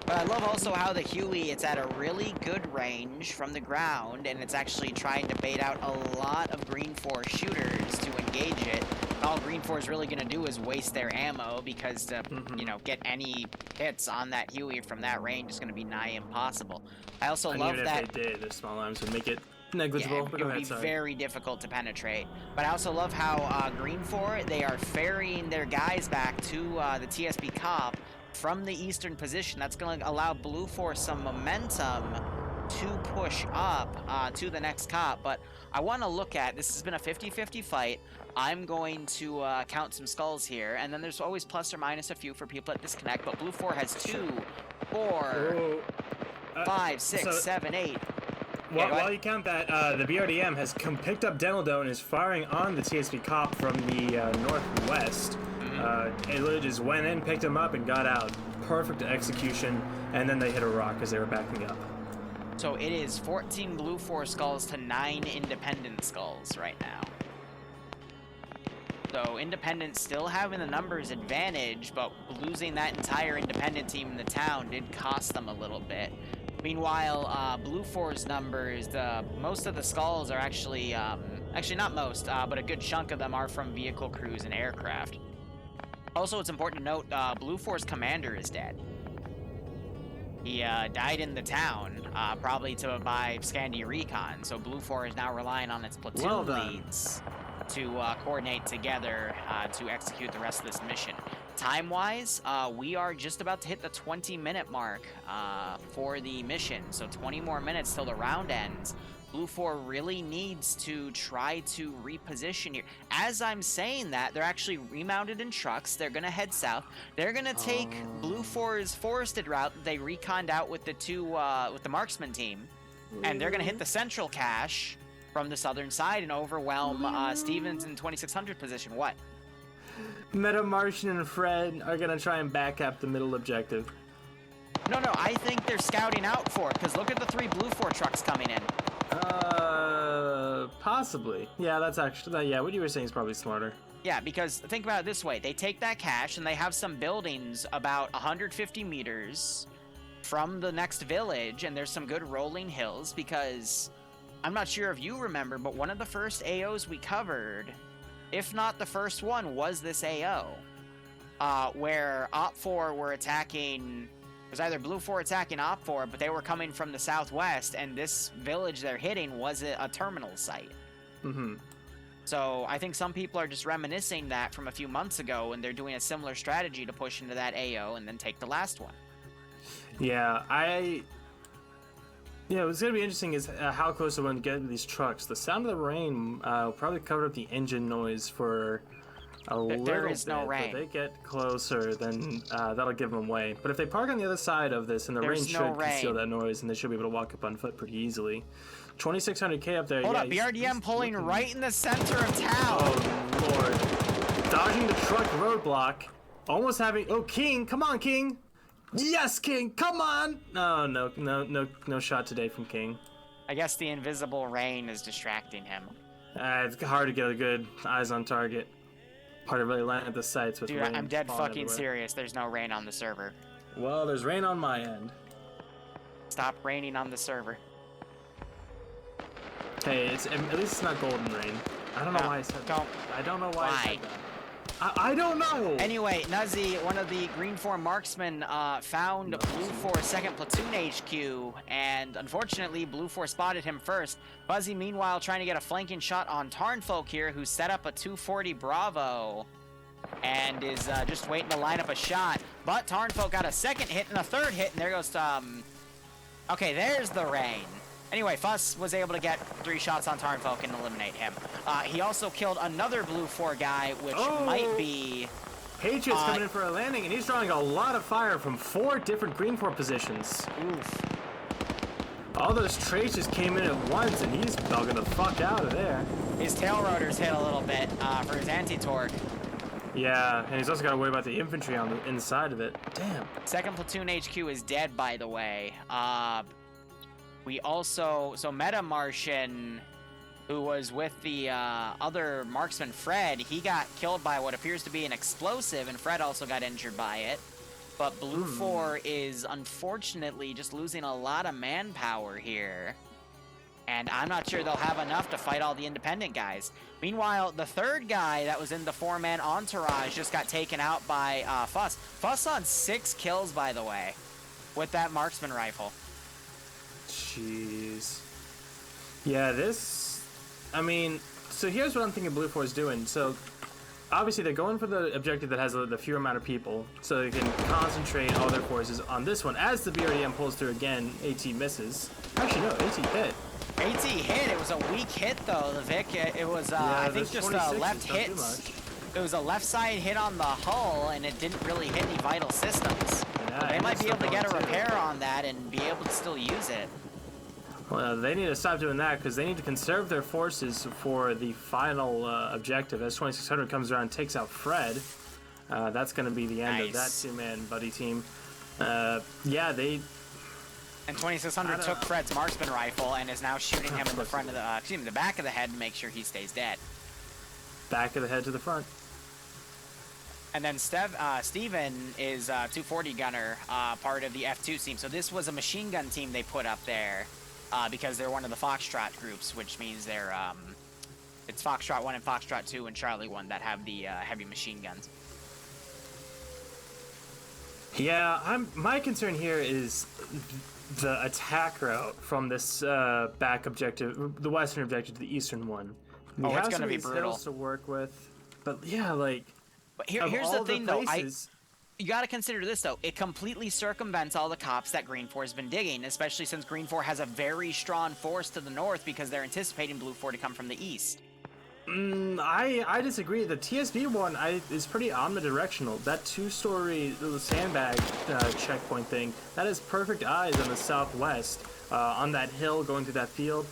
But I love also how the Huey, it's at a really good range from the ground, and it's actually trying to bait out a lot of GREENFOR shooters to engage it. And all GREENFOR is really going to do is waste their ammo, because to, you know, get any hits on that Huey from that range is going to be nigh impossible. I also love that... If they did, their small arms would make it negligible. Yeah, it would be very difficult to penetrate. But I also love how GREENFOR, they are ferrying their guys back to the TSB cop from the eastern position. That's going to allow BLUFOR some momentum to push up to the next cop. But I want to look at, this has been a 50-50 fight. I'm going to count some skulls here, and then there's always plus or minus a few for people that disconnect, but BLUFOR has 2, 4, 5, 6, 7, 8. while you count that, the BRDM has picked up Demo and is firing on the TSP cop from the northwest. It literally just went in, picked him up, and got out. Perfect execution, and then they hit a rock as they were backing up. So it is 14 BLUFOR skulls to 9 independent skulls right now. So independent still having the numbers advantage, but losing that entire independent team in the town did cost them a little bit. Meanwhile, BLUFOR's numbers, most of the skulls are actually not most, but a good chunk of them are from vehicle crews and aircraft. Also, it's important to note, BLUFOR's commander is dead. He died in the town, probably to buy Scandi Recon, so BLUFOR is now relying on its platoon leads to coordinate together to execute the rest of this mission. Time-wise, we are just about to hit the 20-minute mark for the mission, so 20 more minutes till the round ends. BLUFOR really needs to try to reposition here. As I'm saying that, they're actually remounted in trucks. They're going to head south. They're going to take BLUFOR's forested route that they reconned out with with the marksman team, and they're going to hit the central cache from the southern side and overwhelm Stevens in 2600 position. What? Meta Martian and Fred are going to try and back up the middle objective. No, I think they're scouting out for it, because look at the 3 BLUFOR trucks coming in. Possibly. Yeah, that's actually, yeah, what you were saying is probably smarter. Yeah, because think about it this way. They take that cache and they have some buildings about 150 meters from the next village, and there's some good rolling hills, because I'm not sure if you remember, but one of the first AOs we covered, if not the first one, was this AO, where Op4 were attacking. It was either BLUFOR attacking Op4, but they were coming from the southwest, and this village they're hitting was a terminal site. So I think some people are just reminiscing that from a few months ago, and they're doing a similar strategy to push into that AO and then take the last one. Yeah, what's going to be interesting is how close they're going to get to these trucks. The sound of the rain probably covered up the engine noise for a little there is bit. No rain. If they get closer, then that'll give them away. But if they park on the other side of this, and the rain should conceal that noise, and they should be able to walk up on foot pretty easily. 2600K up there. Hold up, BRDM pulling right in the center of town. Oh, Lord. Dodging the truck roadblock. Almost having... Oh, King! Come on, King! Yes, King! Come on! Oh, no shot today from King. I guess the invisible rain is distracting him. It's hard to get a good eyes on target. Hard to really land at the sights with rain. Dude, I'm dead fucking serious. There's no rain on the server. Well, there's rain on my end. Stop raining on the server. Hey, at least it's not golden rain. I don't know why I said that. I don't know why I said that. I don't know! Anyway, Nuzzy, one of the GREENFOR marksmen, found BLUFOR 2nd Platoon HQ, and unfortunately, BLUFOR spotted him first. Fuzzy, meanwhile, trying to get a flanking shot on Tarnfolk here, who set up a 240 Bravo, and is just waiting to line up a shot. But Tarnfolk got a second hit and a third hit, and there goes, okay, there's the rain. Anyway, Fuss was able to get 3 shots on Tarnfolk and eliminate him. He also killed another BLUFOR guy, which might be... Patriot's coming in for a landing, and he's drawing a lot of fire from 4 different GREENFOR positions. Oof. All those traces came in at once, and he's bugging the fuck out of there. His tail rotors hit a little bit for his anti-torque. Yeah, and he's also got to worry about the infantry on the inside of it. Damn. 2nd Platoon HQ is dead, by the way. We also, so Meta Martian, who was with the other marksman Fred, he got killed by what appears to be an explosive, and Fred also got injured by it. But BLUFOR is unfortunately just losing a lot of manpower here. And I'm not sure they'll have enough to fight all the independent guys. Meanwhile, the third guy that was in the 4-man entourage just got taken out by Fuss. Fuss on 6 kills, by the way, with that marksman rifle. Jeez. Yeah, I mean, so here's what I'm thinking BLUFOR is doing. So, obviously they're going for the objective that has the fewer amount of people, so they can concentrate all their forces on this one. As the BRDM pulls through again, AT misses. Actually, no, AT hit. AT hit. It was a weak hit, though, the Vic. It was, I think, just a left hit. It was a left side hit on the hull, and it didn't really hit any vital systems. Yeah, they might be able to get a repair on that and be able to still use it. Well, they need to stop doing that because they need to conserve their forces for the final objective. As 2600 comes around and takes out Fred, that's going to be the end of that two-man buddy team. Yeah, they... And 2600 took Fred's marksman rifle and is now shooting him in the front of the, excuse me, the back of the head to make sure he stays dead. Back of the head to the front. And then Steven is 240 gunner, part of the F2 team. So this was a machine gun team they put up there because they're one of the Foxtrot groups, which means they're it's Foxtrot 1 and Foxtrot 2 and Charlie 1 that have the heavy machine guns. Yeah, my concern here is the attack route from this back objective, the western objective to the eastern one. We it's have going to be some brutal hills to work with, but yeah, like. But here's the thing, though. You got to consider this, though. It completely circumvents all the cops that GREENFOR has been digging, especially since GREENFOR has a very strong force to the north because they're anticipating BLUFOR to come from the east. I disagree. The TSB one is pretty omnidirectional. That two-story little sandbag checkpoint thing, that is perfect eyes on the southwest, on that hill going through that field.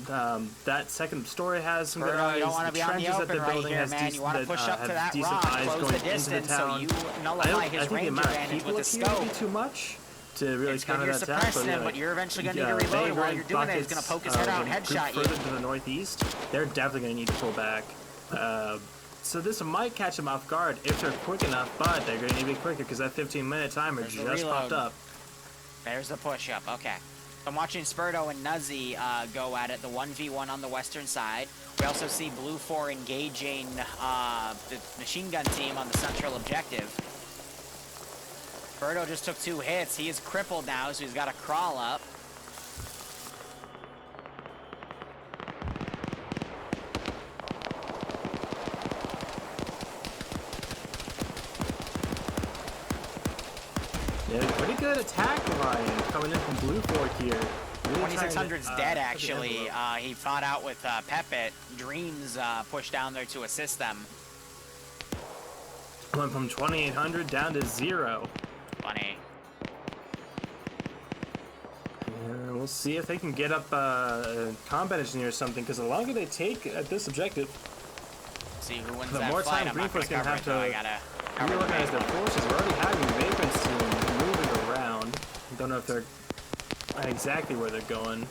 That second story has some good eyes. You don't want to be on the open right here, man. You want to push up to that rock, close the distance, so you nullify his range advantage with the scope. Be too much to really counter that attack. Suppressing him, but you're eventually going to need to reload him while you're doing it. He's going to poke his head out and headshot you. Further to the northeast, they're definitely going to need to pull back. So this might catch them off guard if they're quick enough, but they're going to need to be quicker because that 15-minute timer just popped up. There's the push-up. Okay. I'm watching Spurto and Nuzzy go at it, the 1v1 on the western side. We also see BLUFOR engaging the machine gun team on the central objective. Spurto just took 2 hits. He is crippled now, so he's got to crawl up. Yeah, pretty good attack line coming in from BLUFOR here. Really 2600's dead, actually. He fought out with Pepit. Dreams pushed down there to assist them. Went from 2800 down to 0. Funny. And we'll see if they can get up a combat engineer or something, because the longer they take at this objective, see who wins the that more fight. time GREENFOR's going to have to reorganize reorganize their forces. We're already having Vagrant's team moving around. Don't know if they're exactly where they're going.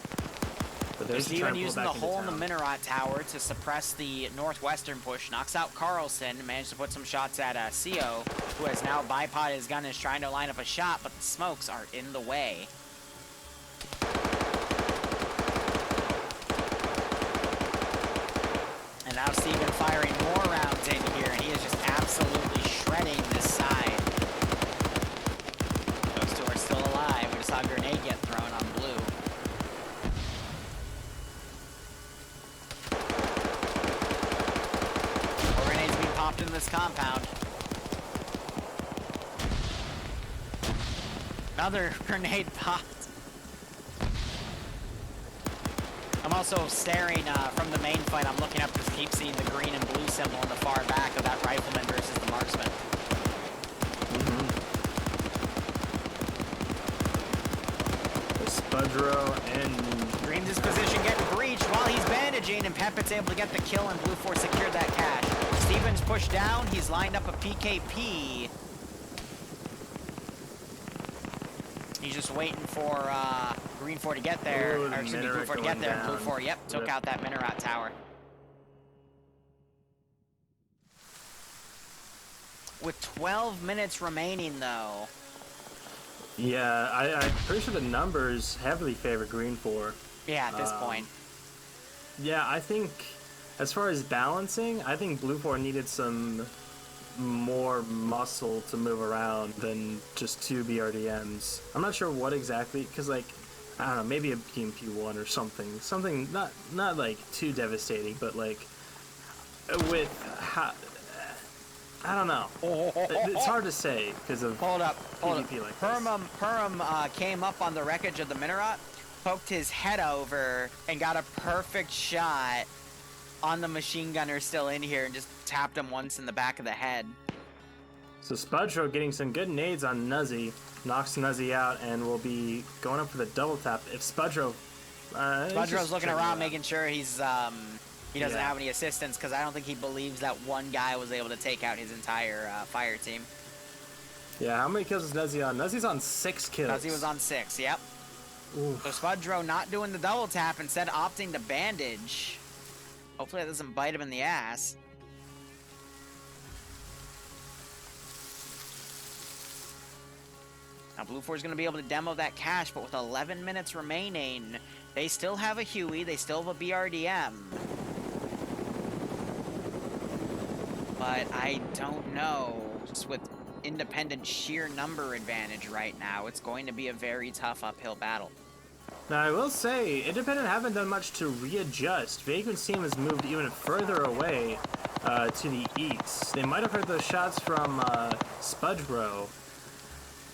But there's even using the hole in the Minaret tower to suppress the northwestern push. Knocks out Carlson. Managed to put some shots at CO, who has now bipoded his gun and is trying to line up a shot, but the smokes are in the way. And now Steven firing more rounds in here, and he is just absolutely shredding this side. Those two are still alive. We just saw a grenade get thrown on blue. More grenades being popped in this compound. Another grenade popped. I'm also staring from the main fight. I'm looking up to keep seeing the green and blue symbol in the far back of that rifleman versus the marksman. Spudro and Dreams' position getting breached while he's bandaging, and Pepit's able to get the kill, and BLUFOR secured that cache. Stevens pushed down. He's lined up a PKP. He's just waiting for GREENFOR to get there. Ooh, or excuse me, BLUFOR to get there. And BLUFOR, yep, took out that Minaret tower. With 12 minutes remaining, though. yeah, I'm pretty sure the numbers heavily favor GREENFOR. Yeah, at this point. Yeah, I think as far as balancing, I think BLUFOR needed some more muscle to move around than just 2 BRDMs. I'm not sure what exactly, because like, I don't know, maybe a BMP1 or something. Something not like too devastating, but like with I don't know. It's hard to say because of Hold up. PvP like this. Perm came up on the wreckage of the Minaret, poked his head over, and got a perfect shot on the machine gunner still in here and just tapped him once in the back of the head. So Spudro getting some good nades on Nuzzy, knocks Nuzzy out, and will be going up for the double tap. If Spudro Spudro's looking around, making sure he doesn't have any assistance, because I don't think he believes that one guy was able to take out his entire fire team. Yeah, how many kills is Nuzzy on? Nuzzy's on 6 kills. Nuzzy was on 6, yep. Oof. So Spudro not doing the double tap, instead opting to bandage. Hopefully that doesn't bite him in the ass. Now BLUFOR is going to be able to demo that cache, but with 11 minutes remaining, they still have a Huey, they still have a BRDM. But I don't know, just with Independent sheer number advantage right now, it's going to be a very tough uphill battle. Now, I will say, Independent haven't done much to readjust. Vagrant's team has moved even further away to the east. They might have heard those shots from Spudro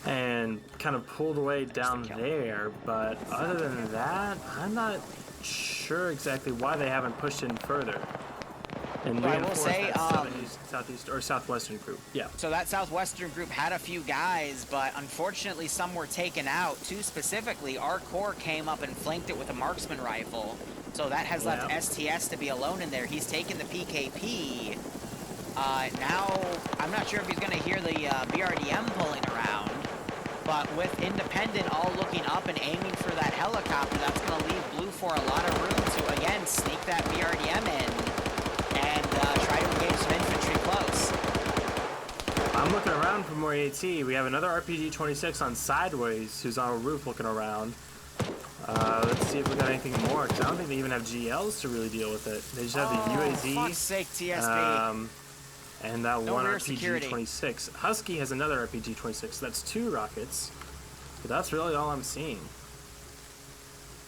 and kind of pulled away down there, but other than that, I'm not sure exactly why they haven't pushed in further. And I will say, southeast or southwestern group. Yeah. So that southwestern group had a few guys, but unfortunately some were taken out. Two specifically, our core came up and flanked it with a marksman rifle. So that has left STS to be alone in there. He's taken the PKP. Now, I'm not sure if he's going to hear the BRDM pulling around, but with Independent all looking up and aiming for that helicopter, that's going to leave BLUFOR a lot of room to, again, sneak that BRDM in. And try to engage some infantry close. I'm looking around for more AT. We have another RPG-26 on Sideways, who's on a roof looking around. Let's see if we got anything more, because I don't think they even have GLs to really deal with it. They just have the UAZ. For fuck's sake, TSB. And that one RPG-26. Husky has another RPG-26, so that's 2 rockets. But that's really all I'm seeing.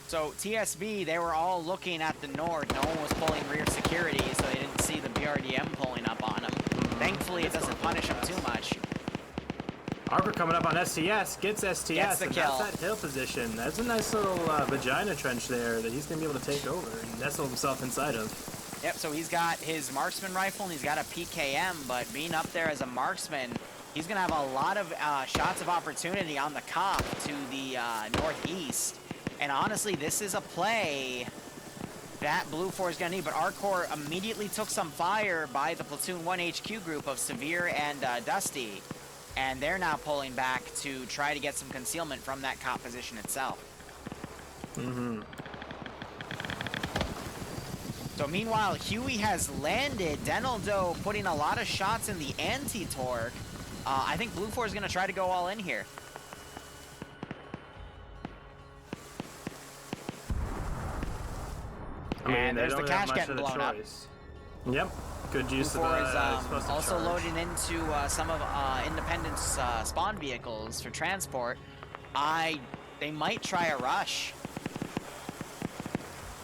So TSB, they were all looking at the north. No one was pulling rear security, so they didn't see the BRDM pulling up on them. Thankfully, it doesn't punish them too much. Arbor coming up on STS, gets STS, gets the kill. That's that hill position. That's a nice little vagina trench there that he's going to be able to take over and nestle himself inside of. Yep, so he's got his marksman rifle and he's got a PKM, but being up there as a marksman, he's going to have a lot of shots of opportunity on the cop to the northeast. And honestly, this is a play that BLUFOR is going to need, but our core immediately took some fire by the Platoon 1 HQ group of Severe and Dusty, and they're now pulling back to try to get some concealment from that cop position itself. So meanwhile, Huey has landed. Denaldo putting a lot of shots in the anti-torque. I think BLUFOR is going to try to go all in here. And there's the cache getting blown up. Yep, good use of BLUFOR is also loading into some of Independent's spawn vehicles for transport. They might try a rush.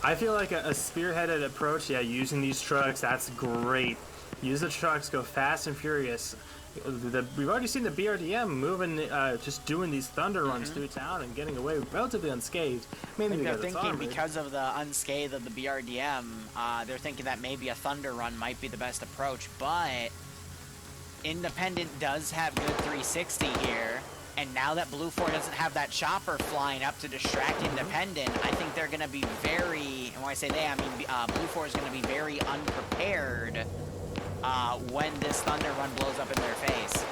I feel like a spearheaded approach, using these trucks, that's great. Use the trucks, go fast and furious. We've already seen the BRDM moving, just doing these thunder runs through town and getting away relatively unscathed. Mainly they're thinking because of the unscathed of the BRDM, they're thinking that maybe a thunder run might be the best approach, but Independent does have good 360 here, and now that BLUFOR doesn't have that chopper flying up to distract Independent, I think they're going to be very, and when I say they, I mean BLUFOR is going to be very unprepared when this thunder run blows up in their face.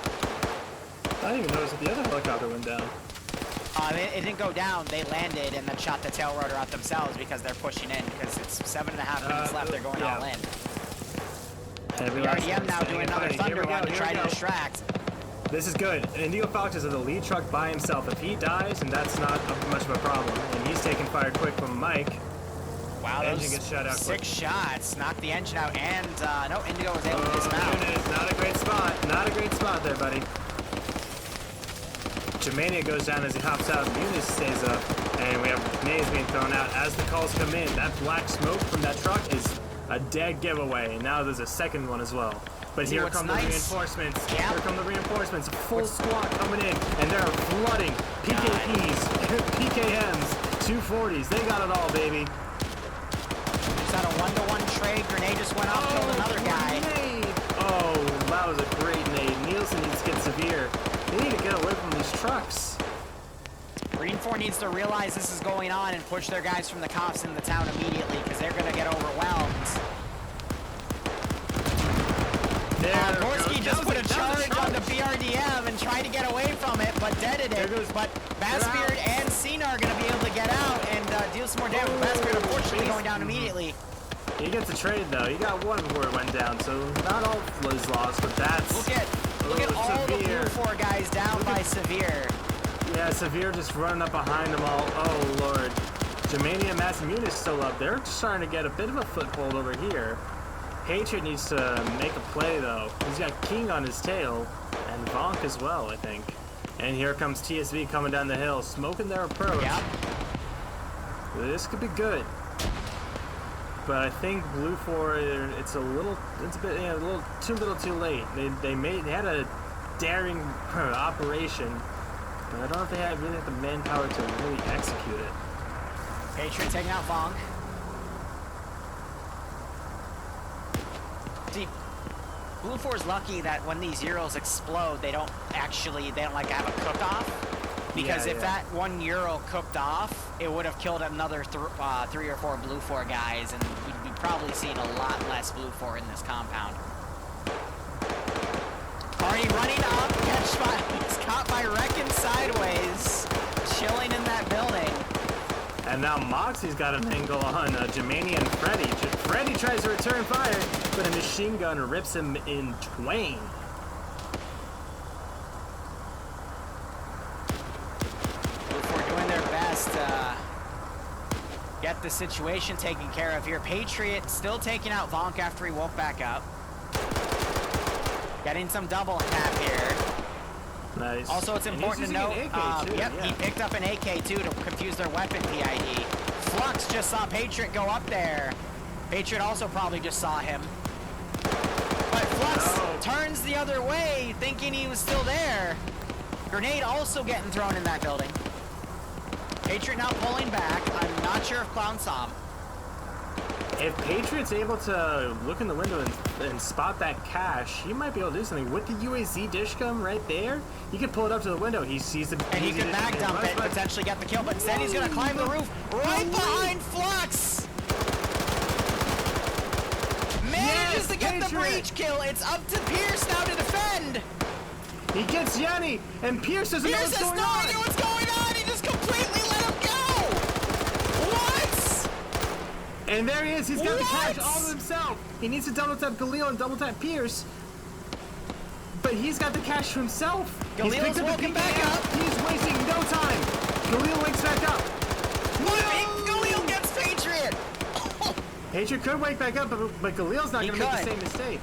I didn't even notice that the other helicopter went down. It didn't go down. They landed and then shot the tail rotor out themselves because they're pushing in, because it's 7.5 minutes left. They're going all in. BRDM now doing another thunder run to try to distract. This is good. Indigo Fox is in the lead truck by himself. If he dies, and that's not much of a problem, and he's taking fire quick from Mike. Wow, engine gets shut out 6 shots, knocked the engine out, and no, Indigo was able to dismount. Not a great spot. Not a great spot there, buddy. Germania goes down as he hops out. Munis stays up, and we have grenades being thrown out as the calls come in. That black smoke from that truck is a dead giveaway. Now there's a second one as well. But here come the reinforcements. Yep. Here come the reinforcements. Full squad coming in, and they're flooding PKPs, PKMs, 240s. They got it all, baby. Just had a 1-to-1 trade. Grenade just went off, killed another guy. Nade. Oh, that was a great nade. Nielsen needs to get severe. They need to get away from these trucks. GREENFOR needs to realize this is going on and push their guys from the cops in the town immediately because they're going to get overwhelmed. Gorski just put a charge on the BRDM and tried to get away from it, but deaded it. But Bassbeard and Cena are going to be able to get out and deal some more damage. Bassbeard unfortunately going down immediately. He gets a trade though. He got one before it went down, so not all is lost, but that's... Look at all the BLUFOR guys down by Severe. Yeah, Severe just running up behind them all. Oh, Lord. Germania and Massimune is still up. They're starting to get a bit of a foothold over here. Patriot needs to make a play, though. He's got King on his tail, and Vonk as well, I think. And here comes TSV coming down the hill, smoking their approach. Yep. This could be good. But I think BLUFOR, it's a bit, a little too late. They had a daring operation, but I don't know if they really have the manpower to really execute it. Patriot taking out Vonk. See, BLUFOR is lucky that when these Euros explode, they don't like have a cook-off. Because if that one Euro cooked off, it would have killed another 3 or 4 BLUFOR guys, and we'd be probably seeing a lot less BLUFOR in this compound. Already running up, catch spot. He's caught by Recon sideways, chilling in that building. And now Moxie's got an angle on Germania and Freddy. Freddy tries to return fire, but a machine gun rips him in twain. BLUFOR doing their best to get the situation taken care of here. Patriot still taking out Vonk after he woke back up. Getting some double tap here. Nice. Also, it's important to note, he picked up an AK too to confuse their weapon PID. Flux just saw Patriot go up there. Patriot also probably just saw him. But Flux turns the other way, thinking he was still there. Grenade also getting thrown in that building. Patriot now pulling back. I'm not sure if Clown saw him. If Patriot's able to look in the window and spot that cache, he might be able to do something. With the UAZ dishcom right there, he can pull it up to the window. He sees the... And he could back dump it, potentially get the kill, but instead he's going to climb the roof right behind Flux! Manages to get the breach kill. It's up to Pierce now to defend! He gets Yanni, and Pierce doesn't know what's going on! Pierce has no idea what's going on! He just completely let him go! What? And there he is, he's got the cache all to himself. He needs to double tap Galil and double tap Pierce. But he's got the cache to himself. Galil's woken back up. He's wasting no time. Galil wakes back up. What? Galil gets Patriot. Patriot could wake back up, but Galil's not going to make the same mistake.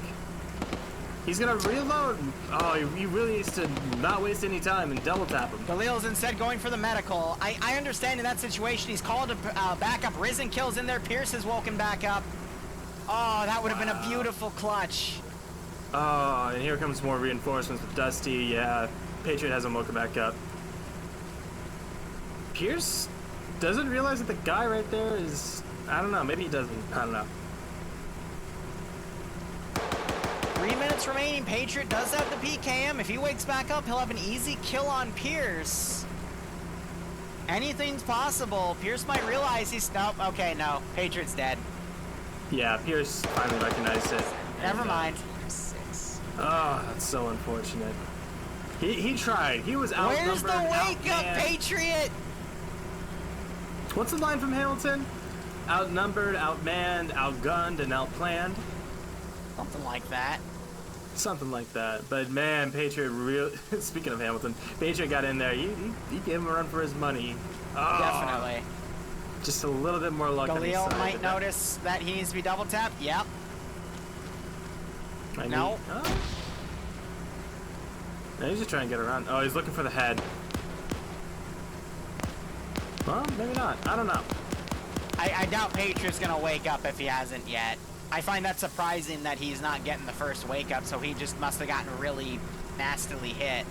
He's going to reload. Oh, he really needs to not waste any time and double tap him. Galil's instead going for the medical. I understand in that situation, he's called a backup. Risen kills in there. Pierce is woken back up. Oh, that would have been a beautiful clutch. Oh, and here comes more reinforcements with Dusty. Yeah, Patriot hasn't woken back up. Pierce doesn't realize that the guy right there is... I don't know. Maybe he doesn't. I don't know. 3 minutes remaining. Patriot does have the PKM. If he wakes back up, he'll have an easy kill on Pierce. Anything's possible. Pierce might realize he's... Nope. Okay, no. Patriot's dead. Yeah, Pierce finally recognized it. Never mind. Oh, that's so unfortunate. He tried. He was outnumbered. Where's the wake up, Patriot? What's the line from Hamilton? Outnumbered, outmanned, outgunned, and outplanned. Something like that. Something like that. But man, Patriot speaking of Hamilton, Patriot got in there. He gave him a run for his money. Oh, definitely. Just a little bit more luck on his side. Galil might notice that he needs to be double tapped. Yep. No. No, he's just trying to get around. Oh, he's looking for the head. Well, maybe not. I don't know. I doubt Patriot's gonna wake up if he hasn't yet. I find that surprising that he's not getting the first wake up, so he just must have gotten really nastily hit.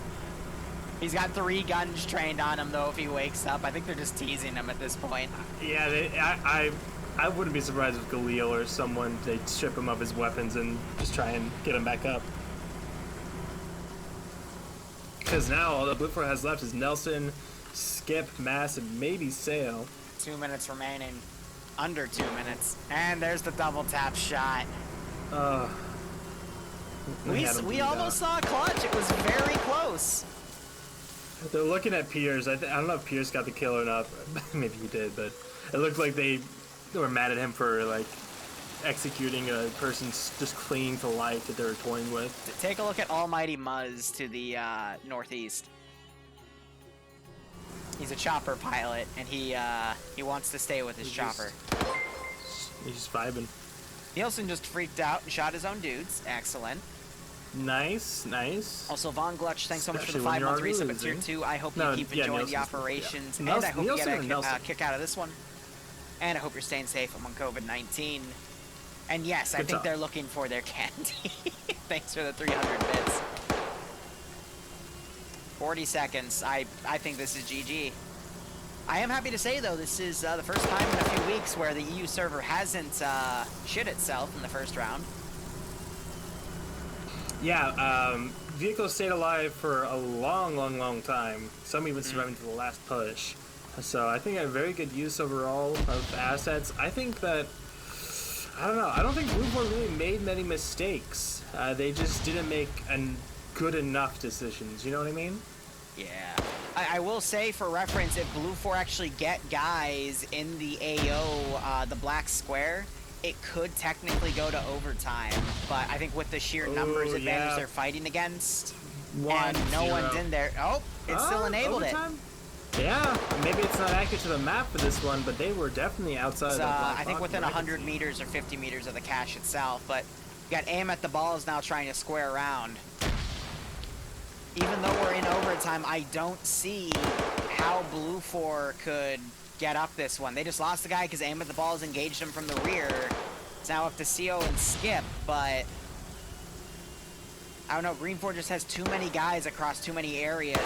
He's got 3 guns trained on him, though, if he wakes up. I think they're just teasing him at this point. Yeah, I wouldn't be surprised if Galil or someone, they strip him of his weapons and just try and get him back up. Because now all the BLUFOR has left is Nelson, Skip, Mass, and maybe Sail. 2 minutes remaining. Under 2 minutes. And there's the double tap shot. We almost saw a clutch. It was very close. They're looking at Pierce. I don't know if Pierce got the kill or not. Maybe he did, but it looked like they were mad at him for like executing a person's just clinging to life that they were toying with. Take a look at Almighty Muzz to the northeast. He's a chopper pilot, and he wants to stay with his chopper. He's just vibing. Nielsen just freaked out and shot his own dudes. Excellent. Nice, nice. Also, Von Glutch, thanks so much for the 5-month resub at Tier 2. I hope you keep enjoying the operations, and I hope you get a kick out of this one. And I hope you're staying safe among COVID-19. And yes, I think they're looking for their candy. Thanks for the 300 bits. 40 seconds. I think this is GG. I am happy to say, though, this is the first time in a few weeks where the EU server hasn't shit itself in the first round. Yeah, vehicles stayed alive for a long time. Some even surviving to the last push. So I think a very good use overall of assets. I think that, I don't know, I don't think BLUFOR really made many mistakes. They just didn't make good enough decisions, you know what I mean? Yeah. I will say, for reference, if BLUFOR actually get guys in the AO, the black square, it could technically go to overtime. But I think with the sheer numbers advantage they're fighting against, and no one's in there. Oh, it's still enabled overtime? Yeah, maybe it's not accurate to the map for this one, but they were definitely outside of the black I think within 100 meters or 50 meters of the cache itself, but you got aim at the balls now trying to square around. Even though we're in overtime, I don't see how BLUFOR could get up this one. They just lost the guy because aim at the balls engaged him from the rear. It's now up to CO and Skip, but I don't know, GREENFOR just has too many guys across too many areas.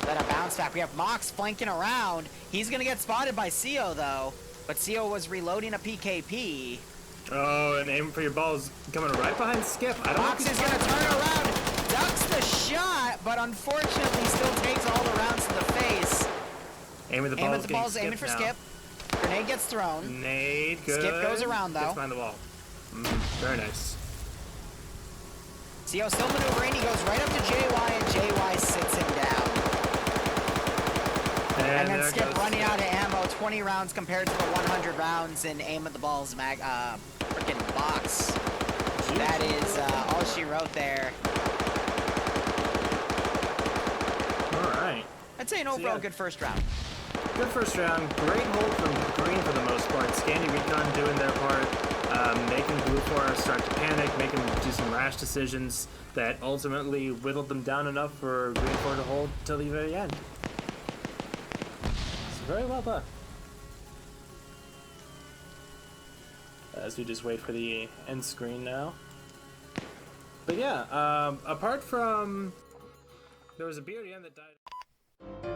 That a bounce back. We have Mox flanking around. He's gonna get spotted by CO though, but CO was reloading a PKP. Oh, and aim for your balls coming right behind Skip. Mox is gonna turn around, ducks the shot, but unfortunately still takes all the rounds to the face. Aim at the balls. Aim at the balls. Aiming for Skip. Grenade gets thrown. Nade, good. Skip goes around though. Gets behind the wall. Very nice. CO still maneuvering. He goes right up to JY, and JY sits him down. And then Skip running out of ammo, 20 rounds compared to the 100 rounds in aim at the balls frickin' box. That is all she wrote there. Alright. I'd say an overall good first round. Good first round. Great hold from Green for the most part. Scandi, Recon doing their part. Making BLUFOR start to panic, making do some rash decisions that ultimately whittled them down enough for GREENFOR to hold till the very end. Very well done. As we just wait for the end screen now. But yeah, apart from... There was a BRDM that died...